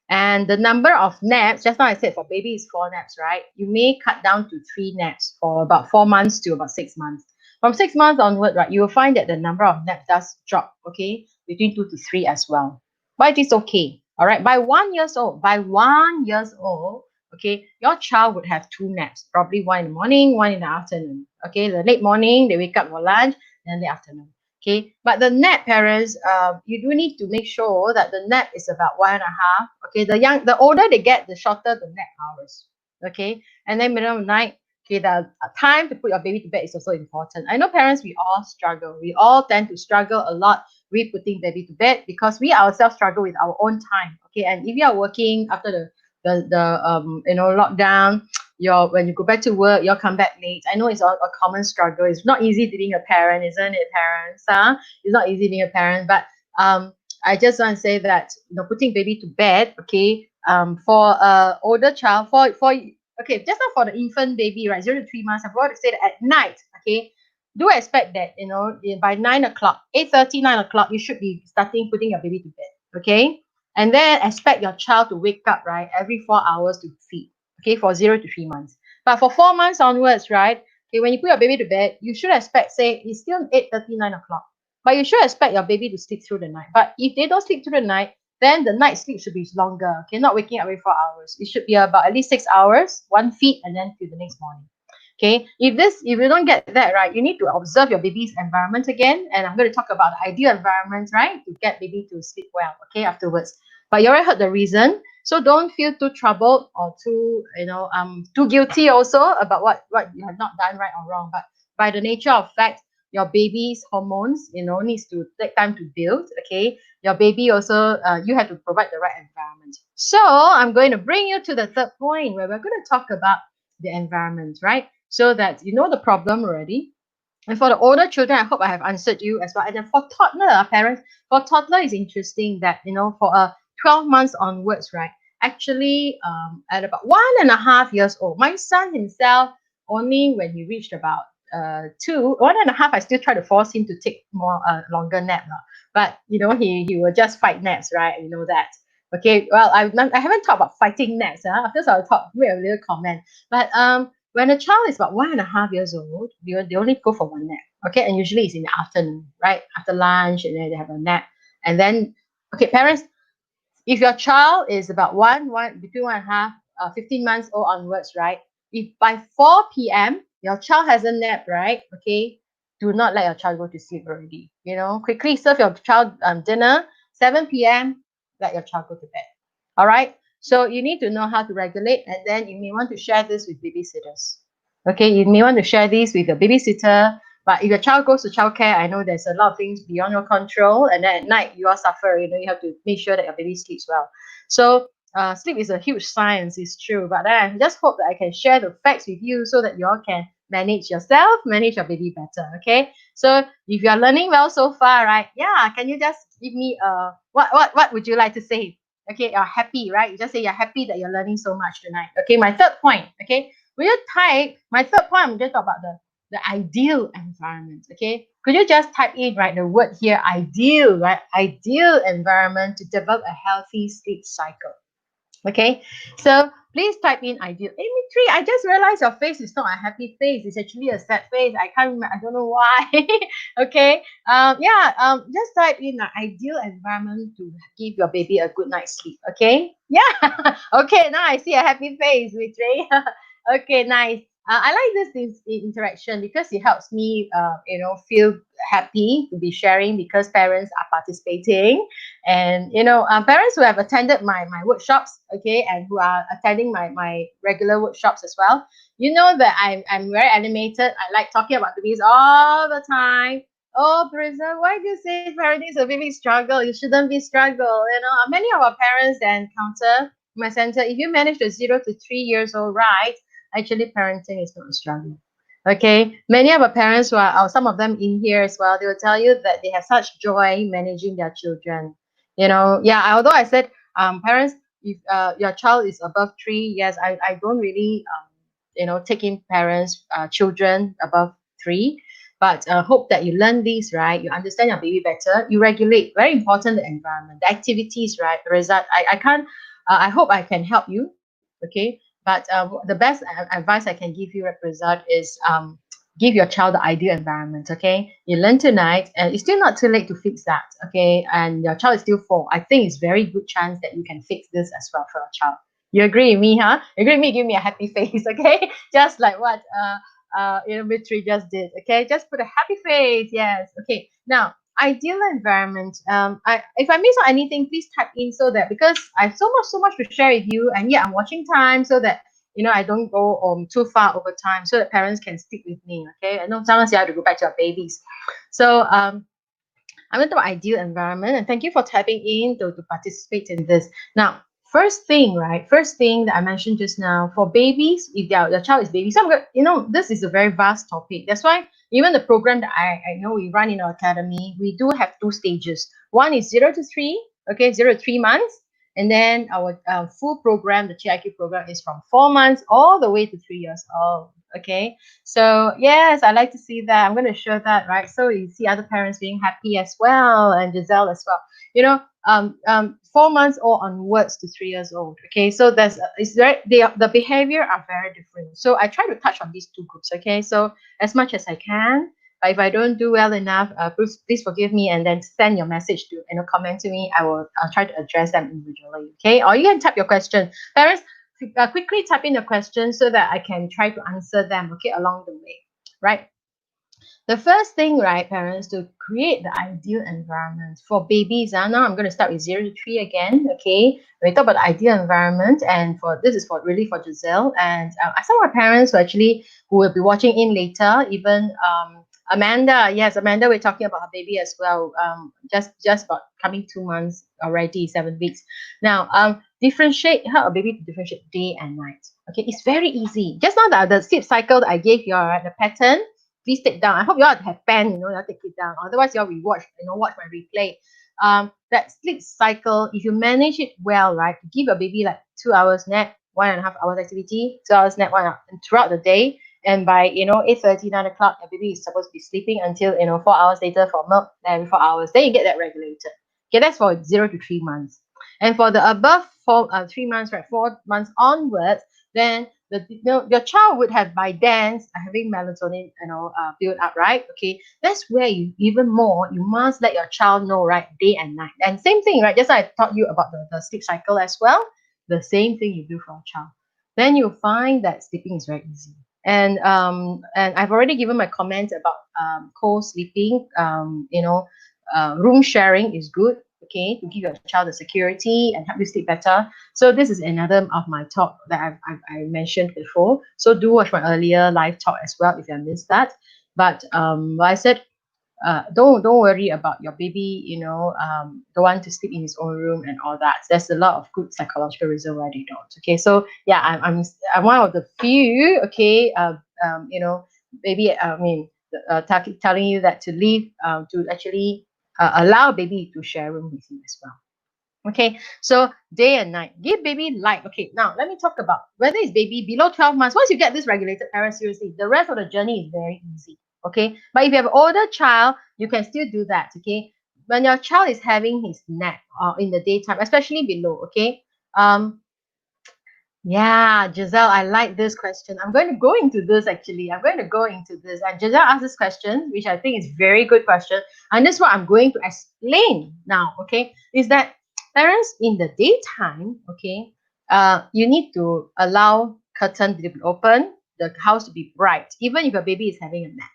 And the number of naps, just now I said for baby is 4 naps, right? You may cut down to 3 naps for about 4 months to about 6 months. From 6 months onward, right, you will find that the number of naps does drop, okay, between 2 to 3 as well. But it is okay, all right? By 1 year old, okay, your child would have 2 naps, probably one in the morning, one in the afternoon. Okay, the late morning, they wake up for lunch, and the afternoon. Okay, but the nap, parents, you do need to make sure that the nap is about 1.5. Okay, the older they get, the shorter the nap hours. Okay, and then middle of the night. Okay, the time to put your baby to bed is also important. I know parents, we all struggle. We all tend to struggle a lot with putting baby to bed because we ourselves struggle with our own time. Okay, and if you are working after the lockdown, when you go back to work, you'll come back late. I know it's a common struggle. It's not easy being a parent, isn't it, parents? Huh? It's not easy being a parent, but I just want to say that putting baby to bed, okay, for older child, for okay, just not for the infant baby, right, 0 to 3 months. I've got to say that at night, okay, do expect that by 9 o'clock, 8:30, 9 o'clock, you should be starting putting your baby to bed, okay, and then expect your child to wake up right every 4 hours to feed. Okay, for 0 to 3 months. But for 4 months onwards, right? Okay, when you put your baby to bed, you should expect, say, it's still 8:30, 9 o'clock. But you should expect your baby to sleep through the night. But if they don't sleep through the night, then the night sleep should be longer. Okay, not waking up every 4 hours. It should be about at least 6 hours, one feed, and then till the next morning. Okay, if you don't get that right, you need to observe your baby's environment again. And I'm going to talk about the ideal environment, right, to get baby to sleep well, okay, afterwards. But you already heard the reason. So don't feel too troubled or too guilty also about what you have not done right or wrong. But by the nature of fact, your baby's hormones, needs to take time to build. Okay, your baby also, you have to provide the right environment. So I'm going to bring you to the third point where we're going to talk about the environment, right? So that you know the problem already. And for the older children, I hope I have answered you as well. And then for toddler parents, for toddler, it's interesting that for 12 months onwards, right? Actually, at about 1.5 years old, my son himself, only when he reached about 1.5, I still try to force him to take more longer nap, but he will just fight naps, right? You know that. Okay, well, I haven't talked about fighting naps. After I'll talk, make a little comment. But when a child is about 1.5 years old, they only go for one nap. Okay, and usually it's in the afternoon, right? After lunch, and then they have a nap. And then, okay, parents, if your child is about between 1.5, 15 months old onwards, right? If by 4 p.m. your child hasn't napped, right? Okay, do not let your child go to sleep already. Quickly serve your child dinner. 7 p.m. let your child go to bed. All right. So you need to know how to regulate, and then you may want to share this with babysitters. Okay, you may want to share this with your babysitter. But if your child goes to childcare, I know there's a lot of things beyond your control, and then at night you all suffer. You have to make sure that your baby sleeps well. So sleep is a huge science, it's true. But I just hope that I can share the facts with you so that you all can manage yourself, manage your baby better. Okay. So if you are learning well so far, right? Yeah, can you just give me what would you like to say? Okay, you're happy, right? You just say you're happy that you're learning so much tonight. Okay, my third point. Okay, will you type my third point? I'm going to talk about the ideal environment. Okay, could you just type in, right, the word here, ideal, right? Ideal environment to develop a healthy sleep cycle. Okay, so please type in ideal. Amy, I just realized your face is not a happy face. It's actually a sad face. I can't remember. I don't know why. Okay. Just type in an ideal environment to give your baby a good night's sleep. Okay. Yeah. Okay. Now I see a happy face, Mitri. Okay. Nice. I like this interaction because it helps me, feel happy to be sharing because parents are participating. And parents who have attended my workshops, okay, and who are attending my regular workshops as well, you know that I'm very animated. I like talking about babies all the time. Oh, Patricia, why do you say parenting is a big struggle? You shouldn't be struggle. Many of our parents that encounter my center, if you manage the 0 to 3 years old, right, actually parenting is not a struggle. Okay, many of our parents who are, some of them in here as well, they will tell you that they have such joy managing their children. Yeah, although I said, parents, if your child is above 3, yes, I don't really take in parents children above 3, but hope that you learn this, right? You understand your baby better, you regulate, very important, the environment, the activities, right? The result, I can't I hope I can help you. Okay, but the best advice I can give you, Result, is give your child the ideal environment. Okay, you learn tonight, and it's still not too late to fix that. Okay, and your child is still 4. I think it's very good chance that you can fix this as well for your child. You agree with me, huh? You agree with me? Give me a happy face. Okay, just like what Mitri just did. Okay, just put a happy face. Yes. Okay. Now, ideal environment. If I miss out anything, please type in so that because I have so much to share with you, and yeah, I'm watching time so that I don't go too far over time, so that parents can stick with me. Okay, I know sometimes you have to go back to your babies. So I'm going to ideal environment, and thank you for tapping in to participate in this. Now, first thing, right? First thing that I mentioned just now for babies, if your child is baby, so I'm going, this is a very vast topic. That's why even the program that I know we run in our academy, we do have two stages. One is 0 to 3, okay, 0 to 3 months, and then our full program, the TIQ program, is from 4 months all the way to 3 years old. Okay, so yes, I like to see that. I'm going to show that, right? So you see other parents being happy as well, and Giselle as well. 4 months old onwards to 3 years old. Okay, so the behavior are very different. So I try to touch on these two groups. Okay, so as much as I can. But if I don't do well enough, please forgive me and then send your message to comment to me. I'll try to address them individually. Okay, or you can type your question, parents. Quickly type in the question so that I can try to answer them, okay, along the way, right? The first thing, right, parents, to create the ideal environment for babies. Now I'm going to start with 0 to 3 again, okay? We talk about the ideal environment, and this is really for Giselle and some of our parents who will be watching in later, even Amanda. Yes, Amanda, we're talking about her baby as well. Just about coming 2 months already, 7 weeks. Now, differentiate her baby to differentiate day and night. Okay, it's very easy. Just now the sleep cycle that I gave you, right, the pattern, please take down. I hope you all have pen, you'll take it down. Otherwise, you all rewatch, watch my replay. That sleep cycle, if you manage it well, right, give your baby like 2 hours nap, 1.5 hours activity, 2 hours nap, 1 hour, and throughout the day. And by 8:30, 9 o'clock, your baby is supposed to be sleeping until 4 hours later for milk, then 4 hours. Then you get that regulated. Okay, that's for 0 to 3 months. And for the above 3 months, right, 4 months onwards, then your child would have by then having melatonin built up, right? Okay, that's where you must let your child know, right, day and night. And same thing, right, just like I taught you about the sleep cycle as well, the same thing you do for a child. Then you'll find that sleeping is very easy. And I've already given my comments about co-sleeping. Room sharing is good, okay, to give your child the security and help you sleep better. So this is another of my talk that I mentioned before. So do watch my earlier live talk as well if you missed that. But like I said, don't worry about your baby, don't want to sleep in his own room and all that. There's a lot of good psychological reason why they don't. Okay, so yeah, I'm one of the few. Okay, maybe telling you that to leave to actually allow baby to share room with you as well. Okay, so day and night, give baby light. Okay, now let me talk about whether it's baby below 12 months. Once you get this regulated, parents, seriously, the rest of the journey is very easy. Okay, but if you have an older child, you can still do that. Okay, when your child is having his nap or in the daytime, especially below. Okay, yeah, Giselle, I like this question. I'm going to go into this actually. I'm going to go into this. And Giselle asked this question, which I think is very good question. And this is what I'm going to explain now, okay? Is that parents in the daytime, okay, you need to allow curtain to be open, the house to be bright, even if your baby is having a nap,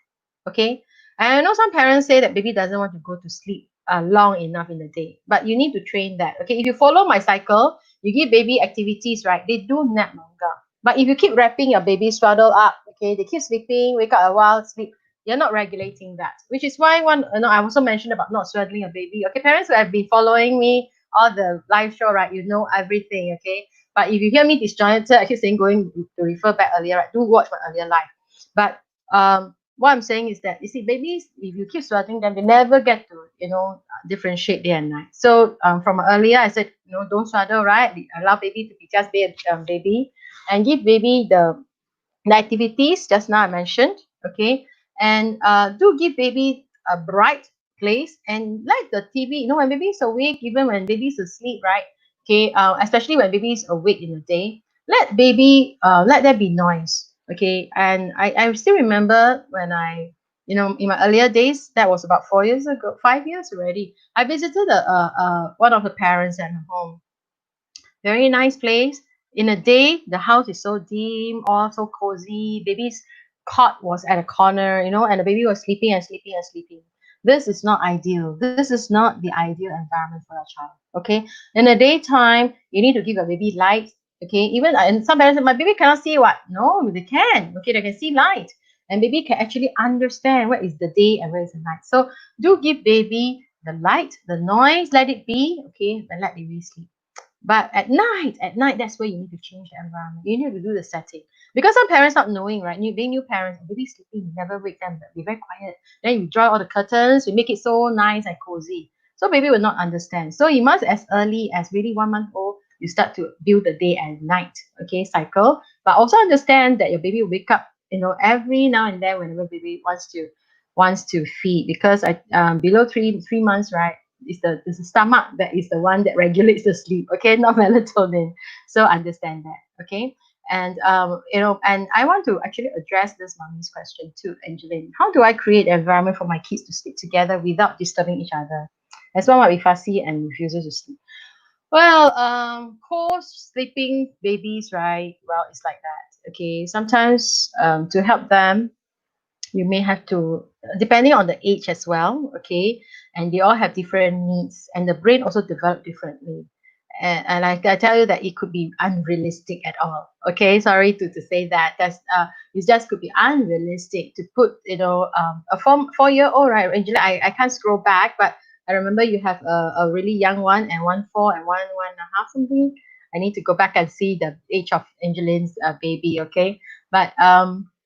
okay? And I know some parents say that baby doesn't want to go to sleep long enough in the day, but you need to train that, okay? If you follow my cycle, you give baby activities, right? They do nap longer. But if you keep wrapping your baby swaddle up, okay, they keep sleeping, wake up a while, sleep, you're not regulating that. Which is why I also mentioned about not swaddling a baby. Okay, parents who have been following me all the live show, right? You know everything, okay? But if you hear me disjointed, I keep saying going to refer back earlier, right? Do watch my earlier live. But what I'm saying is that, you see, babies, if you keep swaddling them, they never get to, differentiate day and night. So from earlier, I said, don't swaddle, right? Allow baby to be just baby, and give baby the activities just now I mentioned, okay? And do give baby a bright place and let the TV, when baby is awake, even when baby is asleep, right? Okay, especially when baby is awake in the day, let there be noise, okay? And I still remember when in my earlier days, that was about 4 years ago, 5 years already. I visited one of the parents at her home. Very nice place. In a day, the house is so dim, all so cozy. Babies cot was at a corner, and the baby was sleeping and sleeping and sleeping. This is not ideal. This is not the ideal environment for a child. Okay. In the daytime, you need to give your baby light. Okay. Even and some parents say, my baby cannot see what? No, they can. Okay, they can see light. And baby can actually understand what is the day and where is the night. So do give baby the light, the noise, let it be. Okay, and let baby sleep. But at night, that's where you need to change the environment. You need to do the setting. Because some parents not knowing, right? Being new parents, baby sleeping, you never wake them, but be very quiet. Then you draw all the curtains, you make it so nice and cozy. So baby will not understand. So you must, as early as really 1 month old, you start to build the day and night, okay, cycle. But also understand that your baby will wake up, every now and then whenever baby wants to feed. Because below three months, right? Is the stomach that is the one that regulates the sleep, okay, not melatonin. So understand that, okay. And I want to actually address this mommy's question too, Angeline. How do I create an environment for my kids to sleep together without disturbing each other? As one might be fussy and refuses to sleep. Well, co-sleeping babies, right? Well, it's like that. Okay, sometimes to help them, you may have to, depending on the age as well, okay, and they all have different needs, and the brain also develop differently. And I tell you that it could be unrealistic at all. Okay, sorry to say that. It just could be unrealistic to put, a 4 year old, right? Angela, I can't scroll back, but I remember you have a really young one, and 1 4 and one and a half something. I need to go back and see the age of Angeline's baby, okay. But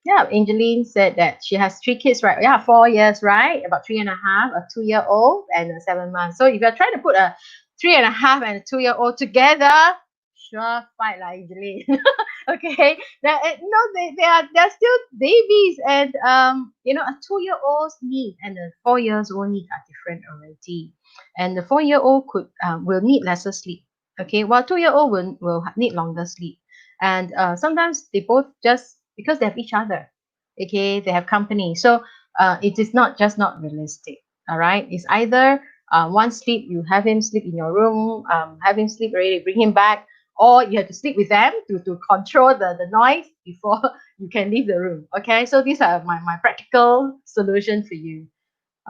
yeah, Angeline said that she has 3 kids, right? Yeah, 4 years, right? About three and a half, a 2 year old, and a 7 months. So if you're trying to put a three and a half and a 2 year old together, sure fight like Angeline. Okay. No, they're still babies, and a 2 year old's need and a 4 years old need are different already. And the 4 year old will need lesser sleep. Okay, while 2 year old will need longer sleep. And sometimes they both, just because they have each other, okay, they have company. So it is not realistic. All right, it's either one sleep, you have him sleep in your room, have him sleep already, bring him back, or you have to sleep with them to control the noise before you can leave the room. Okay, so these are my practical solution for you.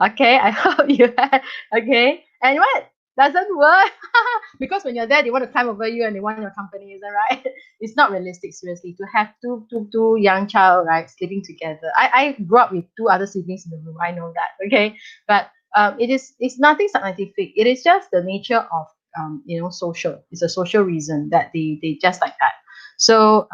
Okay, I hope you had. Okay, and what doesn't work? Because when you're there, they want to climb over you and they want your company, is that right? It's not realistic, seriously, to have two young child, right, sleeping together. I grew up with two other siblings in the room. I know that. Okay, but it's nothing scientific. It is just the nature of social. It's a social reason that they just like that. So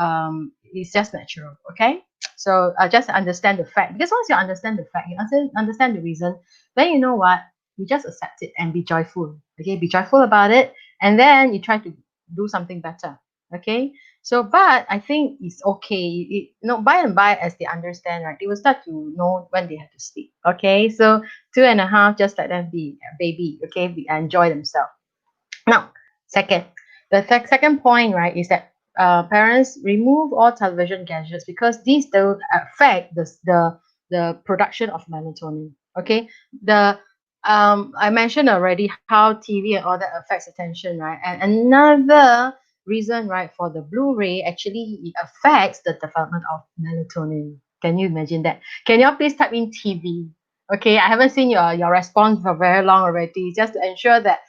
it's just natural. Okay. So just understand the fact, because once you understand the fact, you understand the reason, then you know what, you just accept it and be joyful. Okay, be joyful about it, and then you try to do something better. Okay, so but I think it's okay. By and by, as they understand, right, they will start to know when they have to sleep. Okay, so 2 and a half, just let them be a baby. Okay, enjoy themselves. Now, second, the second point, right, is that parents remove all television gadgets, because these don't affect the production of melatonin. Okay, the I mentioned already how TV and all that affects attention, right? And another reason, right, for the Blu-ray, actually it affects the development of melatonin. Can you imagine that? Can you all please type in TV? Okay, I haven't seen your response for very long already, just to ensure that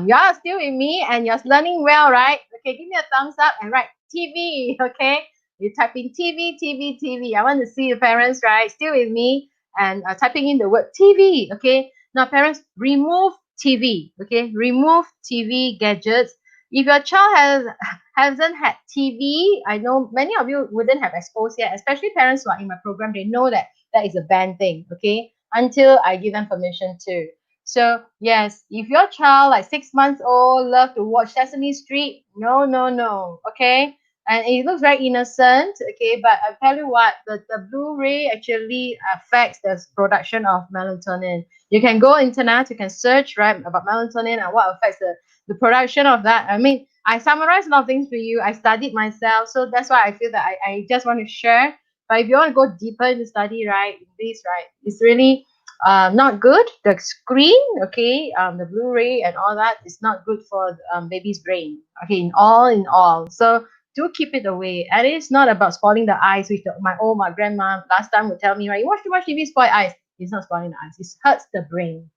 you're still with me and you're learning well, right? Okay, give me a thumbs up and write TV. Okay, you type in TV, TV, TV. I want to see the parents, right, still with me and typing in the word TV. Okay, now parents, remove TV. Okay, remove TV gadgets. If your child hasn't had TV, I know many of you wouldn't have exposed yet, especially parents who are in my program. They know that that is a banned thing. Okay, until I give them permission to. So yes, if your child like 6 months old love to watch Sesame Street, no, no, no. Okay. And it looks very innocent, okay, but I tell you what, the Blu-ray actually affects the production of melatonin. You can go internet, you can search, right, about melatonin and what affects the production of that. I mean, I summarized a lot of things for you. I studied myself, so that's why I feel that I just want to share. But if you want to go deeper into study, right, this, right, it's really not good. The screen, okay, the Blu-ray and all that is not good for baby's brain. Okay, in all. So do keep it away. And it's not about spoiling the eyes, which my grandma last time would tell me, right? You watch too much TV, spoil eyes. It's not spoiling the eyes, it hurts the brain.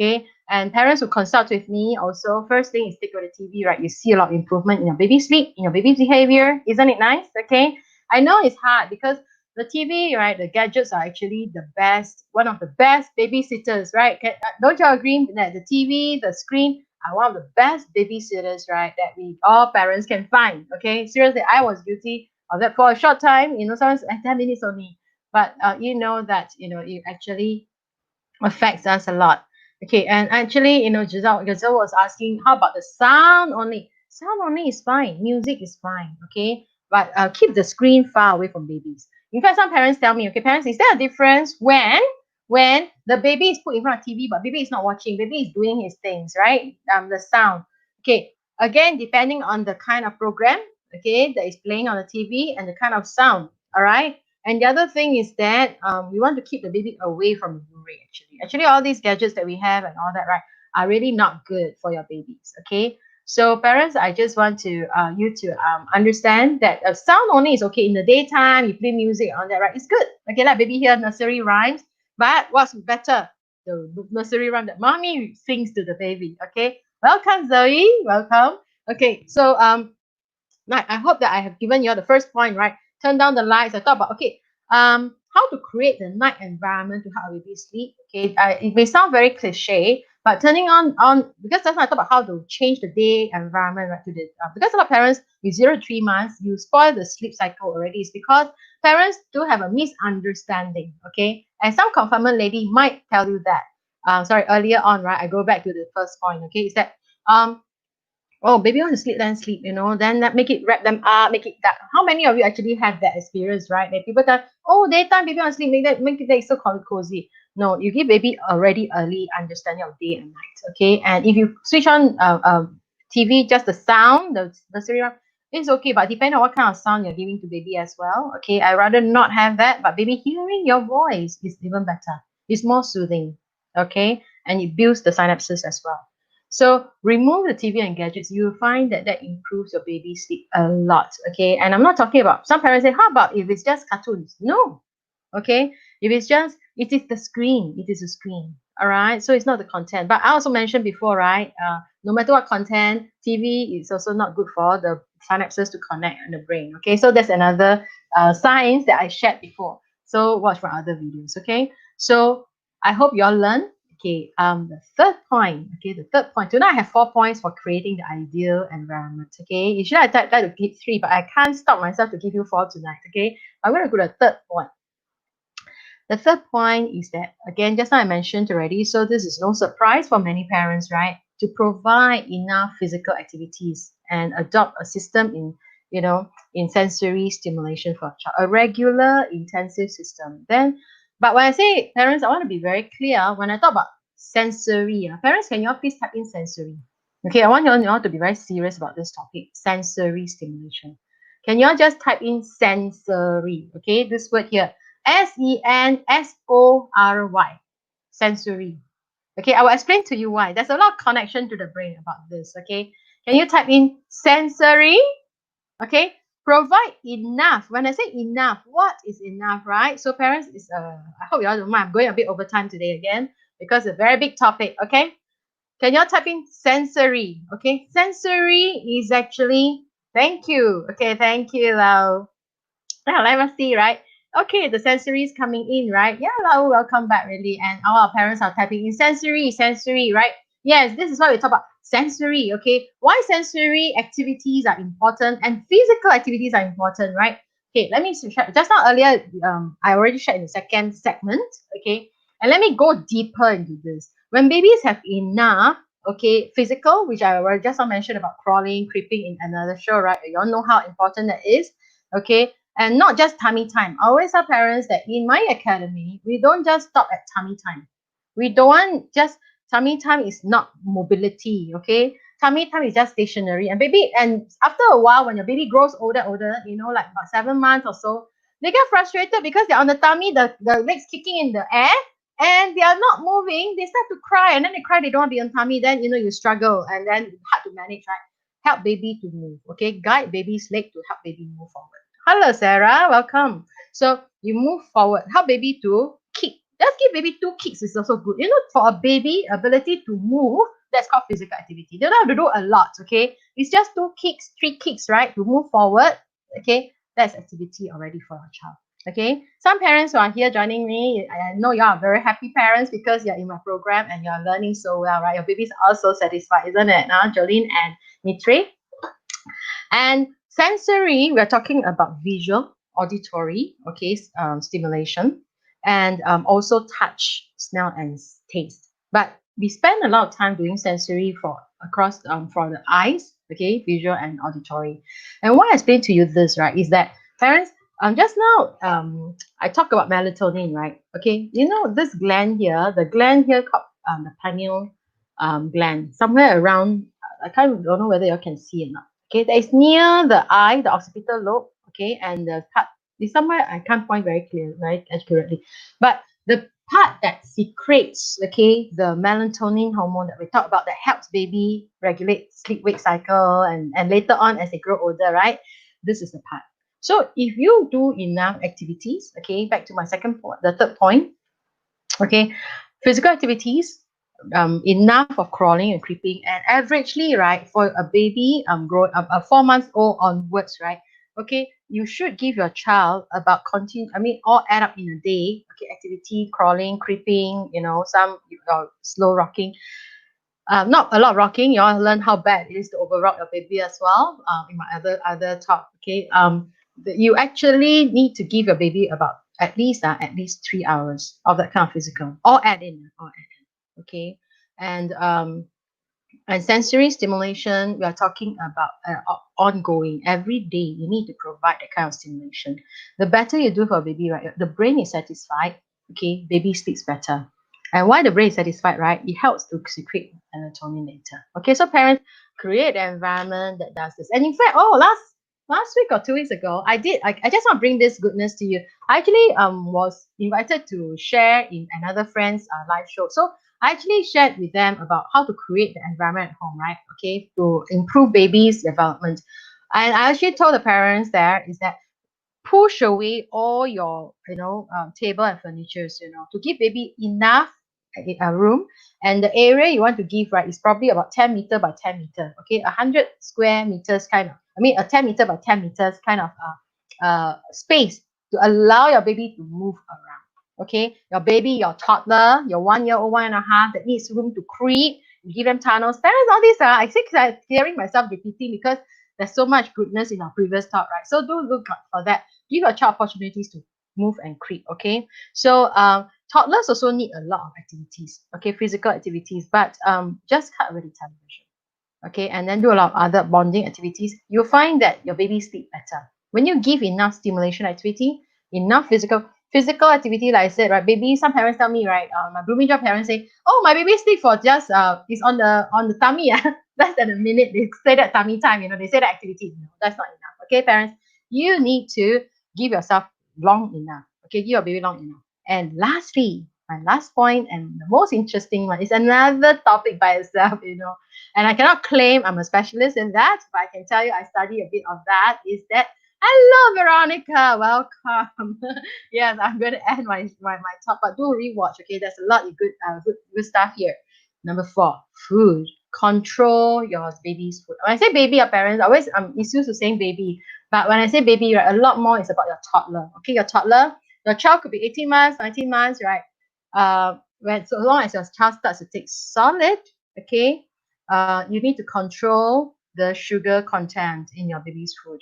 Okay. And parents who consult with me also, first thing is stick with the TV, right? You see a lot of improvement in your baby's sleep, in your baby's behavior. Isn't it nice? Okay. I know it's hard because the TV, right? The gadgets are actually the best, one of the best babysitters, right? Don't you agree that the TV, the screen are one of the best babysitters, right? That we all parents can find. Okay. Seriously, I was guilty of that for a short time, sometimes 10 minutes only. But you know that, it actually affects us a lot. Okay, and actually, Giselle was asking, how about the sound only? Sound only is fine. Music is fine. Okay, but keep the screen far away from babies. In fact, some parents tell me, okay, parents, is there a difference when the baby is put in front of TV, but baby is not watching, baby is doing his things, right? The sound. Okay, again, depending on the kind of program, okay, that is playing on the TV and the kind of sound. All right. And the other thing is that we want to keep the baby away from the Blu-ray. Actually, all these gadgets that we have and all that, right, are really not good for your babies. Okay. So parents, I just want to you to understand that sound only is okay in the daytime. You play music on that, right? It's good. Okay, like baby hear nursery rhymes. But what's better? The nursery rhyme that mommy sings to the baby. Okay. Welcome, Zoe. Welcome. Okay. So right, I hope that I have given you all the first point, right? Turn down the lights. I thought about, okay, how to create the night environment to help our baby sleep. Okay, it may sound very cliche, but turning on because that's why I thought about how to change the day environment, right? To the because a lot of parents with 0 to 3 months, you spoil the sleep cycle already. It's because parents do have a misunderstanding. Okay, and some confinement lady might tell you that. Sorry, earlier on, right? I go back to the first point. Okay, is that oh, baby want to sleep, then sleep, then that make it wrap them up, make it that. How many of you actually have that experience, right? That people tell, oh, daytime baby want to sleep, make it so cozy. No, you give baby already early understanding of day and night, okay? And if you switch on TV, just the sound, the serial, it's okay, but depending on what kind of sound you're giving to baby as well, okay? I rather not have that, but baby hearing your voice is even better. It's more soothing, okay? And it builds the synapses as well. So remove the TV and gadgets. You'll find that that improves your baby's sleep a lot. Okay. And I'm not talking about some parents say, how about if it's just cartoons? No. Okay. If it's just, it is the screen. It is a screen. All right. So it's not the content. But I also mentioned before, right? No matter what content, TV is also not good for the synapses to connect in the brain. Okay. So that's another science that I shared before. So watch my other videos. Okay. So I hope you all learn. Okay, the third point. Okay, the third point. Tonight I have 4 points for creating the ideal environment. Okay, usually I like to give 3, but I can't stop myself to give you 4 tonight. Okay, I'm going to go to the third point. The third point is that, again, just now I mentioned already, so this is no surprise for many parents, right? To provide enough physical activities and adopt a system in sensory stimulation for a child, a regular intensive system. But when I say parents, I want to be very clear. When I talk about sensory, parents, can you all please type in sensory? Okay, I want you all to be very serious about this topic, sensory stimulation. Can you all just type in sensory? Okay, this word here. sensory. Sensory. Okay, I will explain to you why. There's a lot of connection to the brain about this. Okay, can you type in sensory? Okay, provide enough. When I say enough, what is enough, right? So parents is I hope you all don't mind. I'm going a bit over time today again because it's a very big topic. Okay, can you all type in sensory? Okay, sensory is actually, thank you. Okay, thank you, Lau. Now let us see, right? Okay, the sensory is coming in, right? Yeah, Lau, welcome back, really. And all our parents are typing in sensory, right? Yes, this is why we talk about sensory, okay? Why sensory activities are important and physical activities are important, right? Okay, let me share. Just now earlier, I already shared in the second segment, okay? And let me go deeper into this. When babies have enough, okay, physical, which I already just now mentioned about crawling, creeping in another show, right? You all know how important that is, okay? And not just tummy time. I always tell parents that in my academy, we don't just stop at tummy time. We don't want just tummy time is not mobility, okay? Tummy time is just stationary. And after a while, when your baby grows older, like about 7 months or so, they get frustrated because they're on the tummy, the legs kicking in the air, and they are not moving. They start to cry, and then they cry, they don't want to be on tummy. Then, you struggle, and then hard to manage, right? help baby to move. Okay, guide baby's leg to help baby move forward. Hello, Sarah. Welcome. So you move forward, help baby to kick. Just give baby two kicks is also good. You know, for a baby, ability to move, that's called physical activity. They don't have to do a lot, okay? It's just two kicks, three kicks, right? To move forward, okay? That's activity already for our child. Okay, some parents who are here joining me, I know you are very happy parents because you're in my program and you're learning so well, right? Your babies are so satisfied, isn't it? Jolene and Mitri. And sensory, we're talking about visual, auditory, okay, stimulation, and also touch, smell, and taste. But we spend a lot of time doing sensory for the eyes, okay, visual and auditory. And why I explain to you this, right, is that parents, just now, I talked about melatonin, right? Okay, you know this gland here, the gland here called the pineal gland, somewhere around. Don't know whether you can see it or not. Okay, that is near the eye, the occipital lobe. Okay, and the part is somewhere I can't point very accurately, but the part that secretes, okay, the melatonin hormone that we talk about that helps baby regulate sleep wake cycle and later on as they grow older, right? This is the part. So if you do enough activities, okay, back to my second point, the third point, okay, physical activities, enough of crawling and creeping, and averagely, right, for a baby, grow 4 months old onwards, right, okay, you should give your child about all add up in a day, okay, activity, crawling, creeping, some slow rocking, not a lot of rocking. You all learn how bad it is to overrock your baby as well. In my other talk, okay. You actually need to give your baby about at least 3 hours of that kind of physical. All add in. Okay, and sensory stimulation. We are talking about ongoing every day. You need to provide that kind of stimulation. The better you do for a baby, right? The brain is satisfied. Okay, baby sleeps better. And why the brain is satisfied, right? It helps to secrete melatonin later. Okay, so parents create an environment that does this. And in fact, last week or 2 weeks ago, I just want to bring this goodness to you. I actually was invited to share in another friend's live show. So I actually shared with them about how to create the environment at home, right? Okay, to improve baby's development. And I actually told the parents there is that push away all your table and furnitures, to give baby enough room, and the area you want to give, right, is probably about 10 meter by 10 meter, okay, 100 square meters kind of, a 10 meter by 10 meters kind of space to allow your baby to move around. Okay, your baby, your toddler, your 1 year old, 1.5, that needs room to creep, you give them tunnels. Parents, all these I think I'm hearing myself repeating because there's so much goodness in our previous talk, right? So do look out for that. Give your child opportunities to move and creep. Okay, so toddlers also need a lot of activities, okay, physical activities, but just cut away the television, okay, and then do a lot of other bonding activities. You'll find that your baby sleep better when you give enough stimulation activity, enough physical activity. Like I said, right, baby, some parents tell me, right, my blooming job parents say, oh, my baby sleep for just is on the tummy. Less than a minute. They say that tummy time, they say that activity. No, that's not enough. Okay, parents, you need to give yourself long enough. Okay, give your baby long enough. And lastly, my last point and the most interesting one is another topic by itself, and I cannot claim I'm a specialist in that, but I can tell you I study a bit of that, is that hello, Veronica. Welcome. Yes, I'm going to end my talk, but do rewatch. Okay, there's a lot of good stuff here. Number 4, food. Control your baby's food. When I say baby, your parents always used to saying baby, but when I say baby, right, a lot more is about your toddler. Okay, your toddler, your child could be 18 months, 19 months, right? When so long as your child starts to take solid, okay, you need to control the sugar content in your baby's food.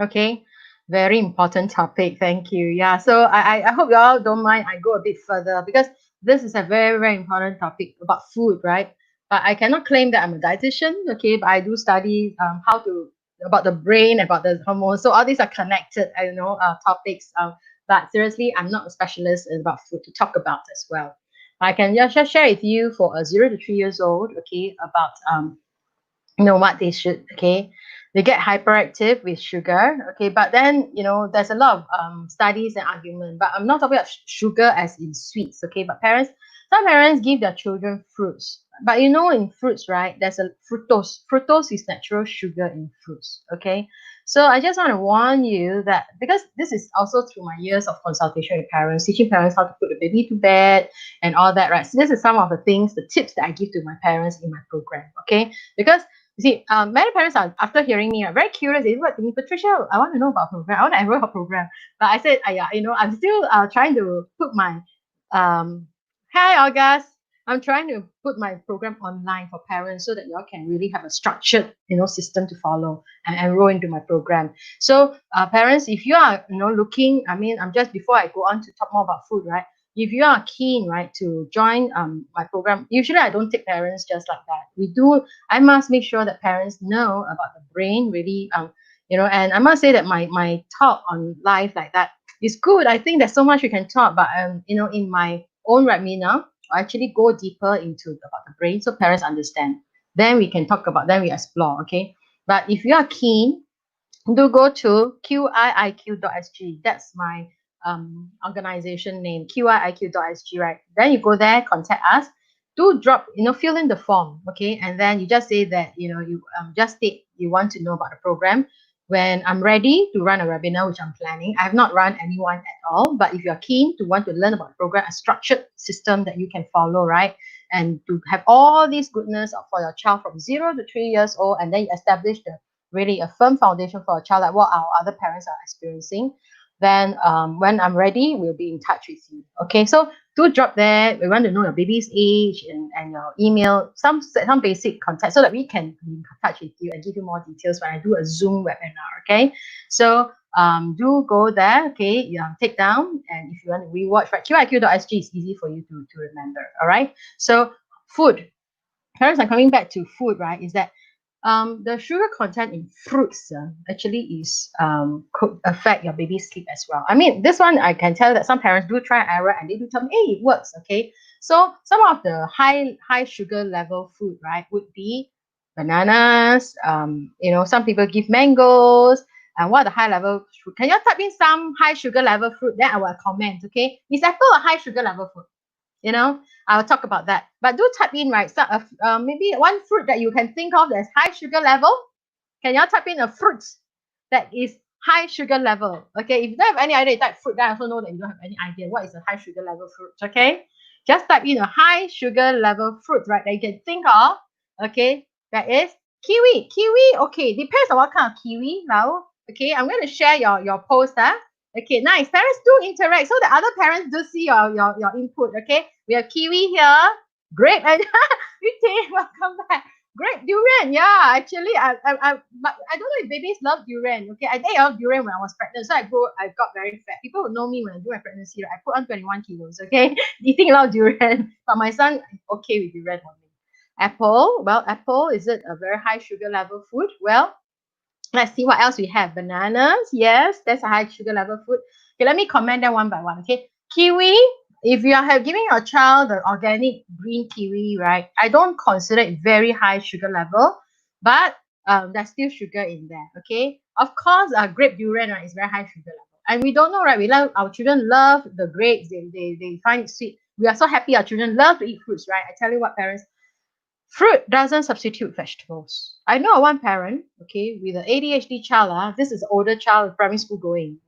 Okay, very important topic. Thank you. Yeah, so I hope you all don't mind I go a bit further because this is a very, very important topic about food, right? But I cannot claim that I'm a dietitian, okay, but I do study about the brain, about the hormones. So all these are connected, topics. But seriously, I'm not a specialist about food to talk about as well. I can just share with you for a 0 to 3 years old, okay, about what they should, okay, they get hyperactive with sugar, okay, but then there's a lot of studies and argument, but I'm not talking about sugar as in sweets, okay, but parents, Some parents give their children fruits, but you know, in fruits, right, there's a fructose. Fructose is natural sugar in fruits. Okay, so I just want to warn you that, because this is also through my years of consultation with parents, teaching parents how to put the baby to bed and all that, right? So this is some of the things, the tips that I give to my parents in my program. Okay, because you see, many parents are, after hearing me, are very curious. They what to me, Patricia, I want to know about program. I want to enroll a program. But I said, yeah, I'm still trying to put my hi August. I'm trying to put my program online for parents so that y'all can really have a structured, system to follow and enroll into my program. So, parents, if you are, looking, I mean, I'm just before I go on to talk more about food, right? If you are keen, right, to join my program, usually I don't take parents just like that. I must make sure that parents know about the brain really, and I must say that my talk on live like that is good. I think there's so much we can talk, but in my own webinar, I actually go deeper into about the brain so parents understand. Then we can talk about, then we explore, okay? But if you are keen, do go to qiiq.sg. That's my organization name, qiiq.sg, right? Then you go there, contact us. Do drop, fill in the form, okay? And then you just say that, you just state you want to know about the program. When I'm ready to run a webinar, which I'm planning, I have not run anyone at all. But if you're keen to want to learn about the program, a structured system that you can follow, right? And to have all this goodness for your child from 0 to 3 years old, and then you establish really a firm foundation for a child, like what our other parents are experiencing, then when I'm ready, we'll be in touch with you. Okay, so do drop there. We want to know your baby's age and your email, some basic contact so that we can be in touch with you and give you more details when I do a Zoom webinar. Okay, so do go there. Okay, take down, and if you want to rewatch, right, qiq.sg is easy for you to remember. All right, so food. Parents are coming back to food, right? Is that the sugar content in fruits actually is could affect your baby's sleep as well. I mean, this one I can tell that some parents do try and error and they do tell me, hey, it works. Okay, so some of the high sugar level food, right, would be bananas. Some people give mangoes. And what are the high level fruit? Can you type in some high sugar level fruit? Then I will comment. Okay, is apple a high sugar level fruit? I'll talk about that. But do type in, right, so, maybe one fruit that you can think of that's high sugar level. Can y'all type in a fruit that is high sugar level? Okay, if you don't have any idea, you type fruit, then I also know that you don't have any idea what is a high sugar level fruit. Okay, just type in a high sugar level fruit, right, that you can think of. Okay, that is kiwi. Okay, depends on what kind of kiwi now. Okay, I'm going to share your post. Okay, nice. Parents do interact so the other parents do see your input. Okay, we have kiwi here, grape, and welcome back. Grape, durian. Yeah, actually, but I don't know if babies love durian. Okay, I think I love durian when I was pregnant, so I got very fat. People would know me when I do my pregnancy. Right? I put on 21 kilos. Okay, eating a lot of durian, but my son okay with durian only. Apple. Well, apple, is it a very high sugar level food? Well, let's see what else we have. Bananas, yes, that's a high sugar level food. Okay, let me comment them one by one. Okay, kiwi. If you are giving your child the organic green kiwi, right, I don't consider it very high sugar level, but there's still sugar in there. Okay, of course, grape durian, right, is very high sugar level, and we don't know, right? We love our children love the grapes. They find it sweet. We are so happy our children love to eat fruits, right? I tell you what, parents, fruit doesn't substitute vegetables. I know one parent, okay, with an ADHD child. This is an older child, primary school going.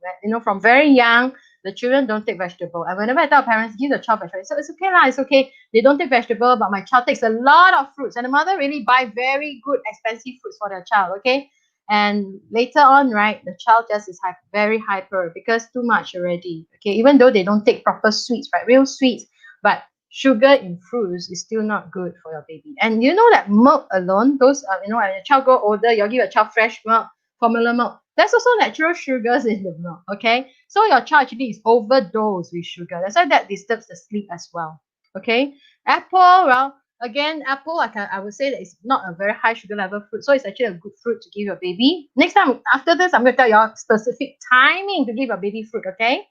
From very young, the children don't take vegetable. And whenever I tell parents, give the child vegetable, so it's okay lah, it's okay. They don't take vegetable, but my child takes a lot of fruits. And the mother really buy very good, expensive fruits for their child, okay? And later on, right, the child just is very hyper because too much already, okay? Even though they don't take proper sweets, right, real sweets, but sugar in fruits is still not good for your baby. And you know that milk alone, those when your child grow older, you give a child fresh milk, formula milk, there's also natural sugars in the milk. Okay, so your child actually is overdosed with sugar. That's why that disturbs the sleep as well. Okay, apple, well, again, apple, I would say that it's not a very high sugar level fruit, so it's actually a good fruit to give your baby. Next time, after this, I'm going to tell you specific timing to give your baby fruit. Okay.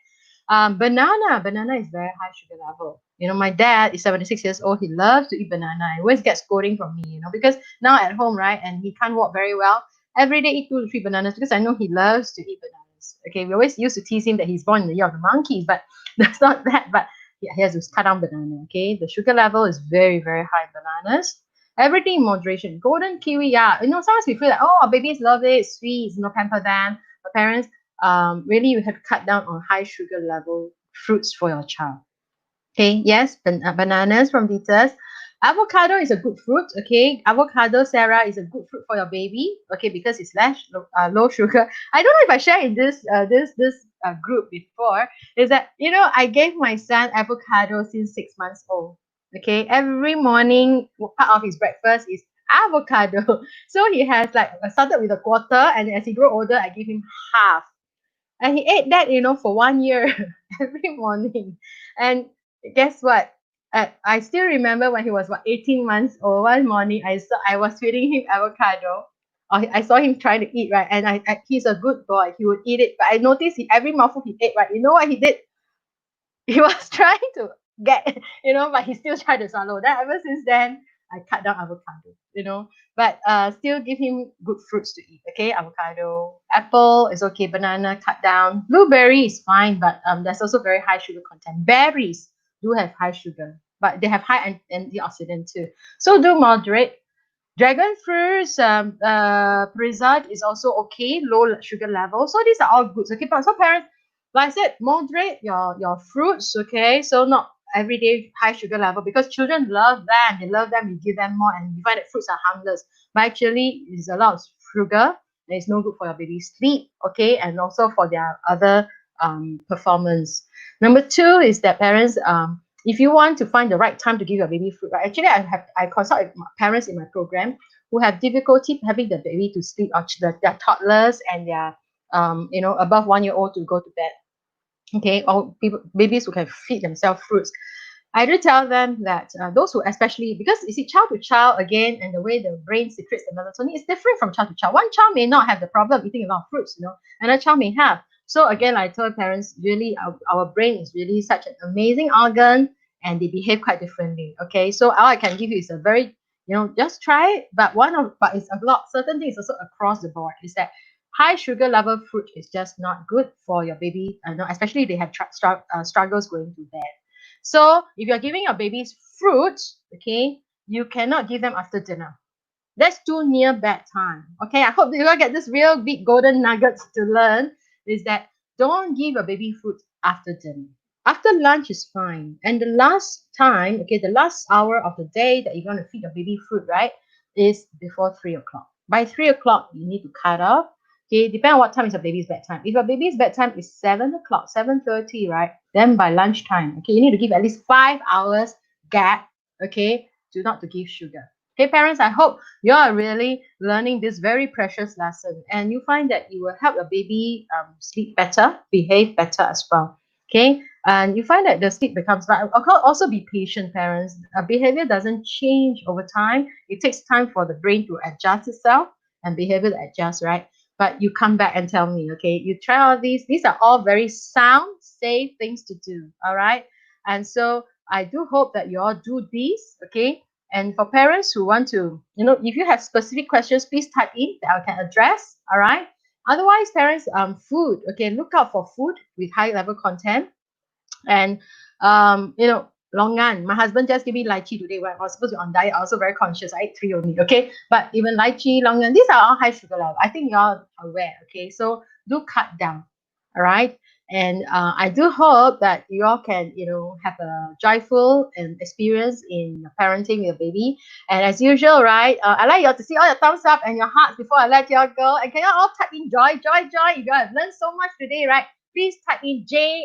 Banana is very high sugar level. My dad is 76 years old. He loves to eat banana. He always gets scolding from me, because now at home, right, and he can't walk very well. Every day eat 2 to 3 bananas because I know he loves to eat bananas. Okay, we always used to tease him that he's born in the year of the monkeys, but that's not that. But he has to cut down banana. Okay, the sugar level is very, very high in bananas. Everything in moderation. Golden kiwi, yeah. Sometimes we feel like, oh, our babies love it, sweet, pamper them. But parents, really, you have to cut down on high sugar level fruits for your child. Okay, yes, bananas from Vitas. Avocado is a good fruit. Okay, avocado, Sarah, is a good fruit for your baby. Okay, because it's less low sugar. I don't know if I shared in this group before. Is that I gave my son avocado since 6 months old. Okay, every morning part of his breakfast is avocado. So he has like started with a quarter, and as he grew older, I give him half. And he ate that, for 1 year every morning. And guess what? I still remember when he was 18 months old. One morning, I was feeding him avocado. I saw him trying to eat, right? And he's a good boy. He would eat it. But I noticed every mouthful he ate, right? You know what he did? He was trying to get, but he still tried to swallow. Then ever since then, I cut down avocado. But still give him good fruits to eat. Okay, avocado, apple is okay, banana cut down. Blueberry is fine, but there's also very high sugar content. Berries do have high sugar, but they have high antioxidant too. So do moderate. Dragon fruits, preserved is also okay, low sugar level. So these are all good. Okay, but so parents, like I said, moderate your fruits. Okay, so not everyday high sugar level because children love them. They love them. You give them more, and you find that fruits are harmless. But actually, it's a lot of sugar, and it's no good for your baby's sleep. Okay, and also for their other performance. Number two is that parents if you want to find the right time to give your baby food, right? Actually, I consult with parents in my program who have difficulty having the baby to sleep, or their toddlers and their above 1 year old to go to bed. Okay, or babies who can feed themselves fruits. I do tell them that those who especially, because you see, child to child again, and the way the brain secretes the melatonin is different from child to child. One child may not have the problem eating a lot of fruits, another child may have. So again, I tell parents, really, our brain is really such an amazing organ, and they behave quite differently. Okay, so all I can give you is a very, just try it. But it's a lot. Certain things also across the board is that high sugar level fruit is just not good for your baby. Especially if they have struggles going to bed. So if you're giving your babies fruit, okay, you cannot give them after dinner. That's too near bedtime. Okay, I hope you all get this real big golden nuggets to learn is that don't give a baby fruit after dinner. After lunch is fine. And the last time, okay, the last hour of the day that you're going to feed your baby fruit, right, is before 3 o'clock. By 3 o'clock, you need to cut off. Okay, depending on what time is your baby's bedtime. If your baby's bedtime is 7 o'clock, 7:30, right, then by lunchtime, okay, you need to give at least 5 hours gap, okay, not to give sugar. Okay, parents, I hope you are really learning this very precious lesson, and you find that you will help your baby sleep better, behave better as well. Okay, and you find that the sleep becomes right. Also be patient, parents. Behavior doesn't change over time. It takes time for the brain to adjust itself and behavior to adjust, right? But you come back and tell me, okay, you try all these. These are all very sound, safe things to do, all right? And so I do hope that you all do these, okay? And for parents who want to, if you have specific questions, please type in that I can address, all right? Otherwise, parents, food, okay, look out for food with high level content. And longan. My husband just gave me lychee today when I was supposed to be on diet. I was also very conscious. I ate 3 only. Okay, but even lychee, longan, these are all high sugar level. I think you're aware. Okay, so do cut down. All right. And I do hope that you all can, have a joyful experience in parenting with your baby. And as usual, right, I like you all to see all your thumbs up and your hearts before I let you all go. And can you all type in joy, joy, joy? You guys have learned so much today, right? Please type in Joy,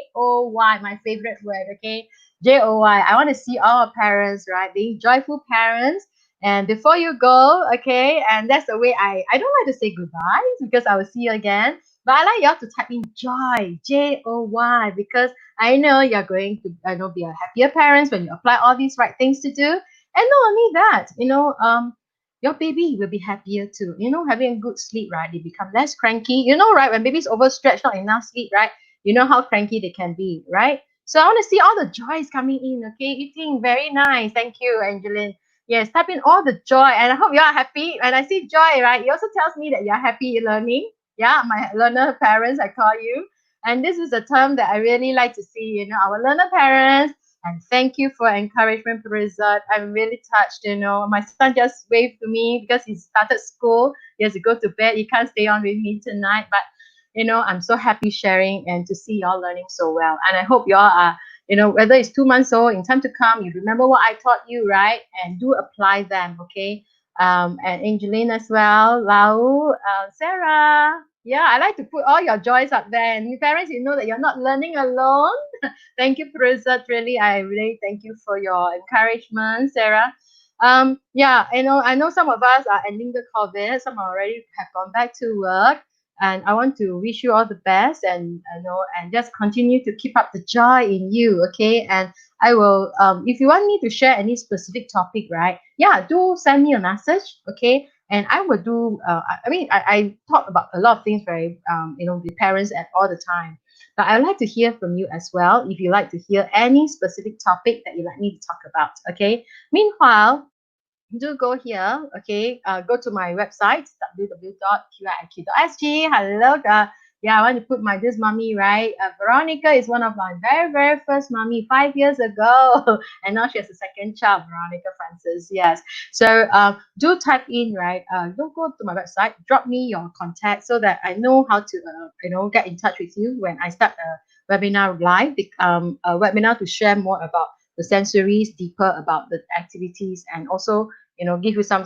my favorite word, okay? Joy. I want to see all our parents, right, being joyful parents. And before you go, okay, and that's the way I don't like to say goodbye because I will see you again. But I like y'all to type in joy, Joy, because I know you're going to be a happier parents when you apply all these right things to do. And not only that, your baby will be happier too. Having a good sleep, right? They become less cranky. Right? When baby's overstretched, not enough sleep, right? You know how cranky they can be, right? So I want to see all the joys coming in, okay? Eating very nice. Thank you, Angeline. Yes, type in all the joy, and I hope you are happy. When I see joy, right, it also tells me that you're happy learning. Yeah, my learner parents, I call you. And this is a term that I really like to see, our learner parents, And thank you for encouragement, Patricia. I'm really touched. My son just waved to me because he started school. He has to go to bed. He can't stay on with me tonight. But I'm so happy sharing and to see y'all learning so well. And I hope y'all are, whether it's 2 months old, in time to come, you remember what I taught you, right? And do apply them, okay? And Angeline as well, Lau, Sarah. Yeah, I like to put all your joys up there. And you parents, you know that you're not learning alone. Thank you, Prasad. Really, I really thank you for your encouragement, Sarah. Yeah, I know some of us are ending the COVID. Some already have gone back to work, and I want to wish you all the best, and and just continue to keep up the joy in you. Okay, and I will. If you want me to share any specific topic, right? Yeah, do send me a message. Okay, and I will do. I talk about a lot of things, very with parents at all the time. But I'd like to hear from you as well if you like to hear any specific topic that you'd like me to talk about. Okay. Meanwhile, do go here, okay? Go to my website, www.qiq.sg. Hello, yeah, I want to put my this mommy, right? Veronica is one of my very, very first mommy 5 years ago. And now she has a second child, Veronica Francis. Yes. So do type in, right? Do go to my website, drop me your contact so that I know how to, get in touch with you when I start a webinar live, a webinar to share more about the sensories, deeper about the activities, and also give you some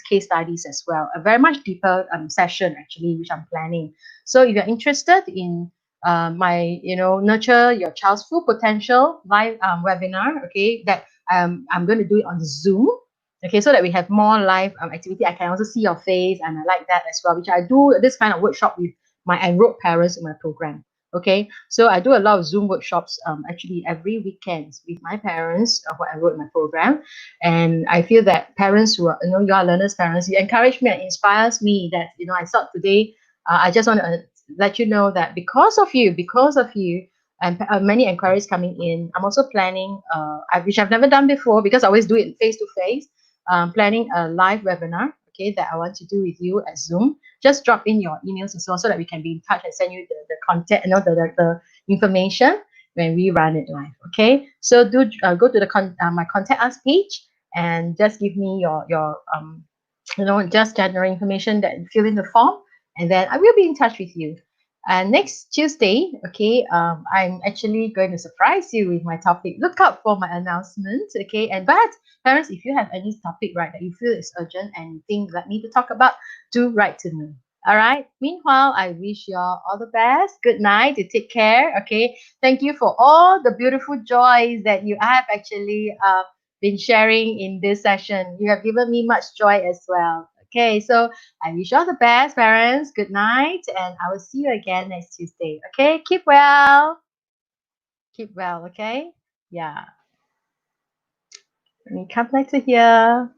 case studies as well. A very much deeper session actually, which I'm planning. So if you're interested in my nurture your child's full potential live webinar, okay, that I'm going to do it on Zoom. Okay, so that we have more live activity. I can also see your face, and I like that as well, which I do this kind of workshop with my enrolled parents in my program. Okay, so I do a lot of Zoom workshops actually every weekend with my parents who I enrolled in my program. And I feel that parents who are, you are learners parents, you encourage me and inspires me that, I thought today, I just want to let you know that because of you, and many inquiries coming in, I'm also planning, which I've never done before because I always do it face to face, planning a live webinar, okay, that I want to do with you at Zoom. Just drop in your emails as well so that we can be in touch and send you the content, the information when we run it live. Okay, so do go to the my contact us page and just give me your just general information, that fill in the form, and then I will be in touch with you. And next Tuesday, okay, I'm actually going to surprise you with my topic. Look out for my announcement, okay? And but parents, if you have any topic, right, that you feel is urgent and you think that need to talk about, do write to me. All right. Meanwhile, I wish you all the best. Good night. You take care. Okay. Thank you for all the beautiful joys that you have actually been sharing in this session. You have given me much joy as well. Okay, so I wish you all the best, parents. Good night, and I will see you again next Tuesday. Okay, keep well. Keep well, okay? Yeah. Let me come back to here.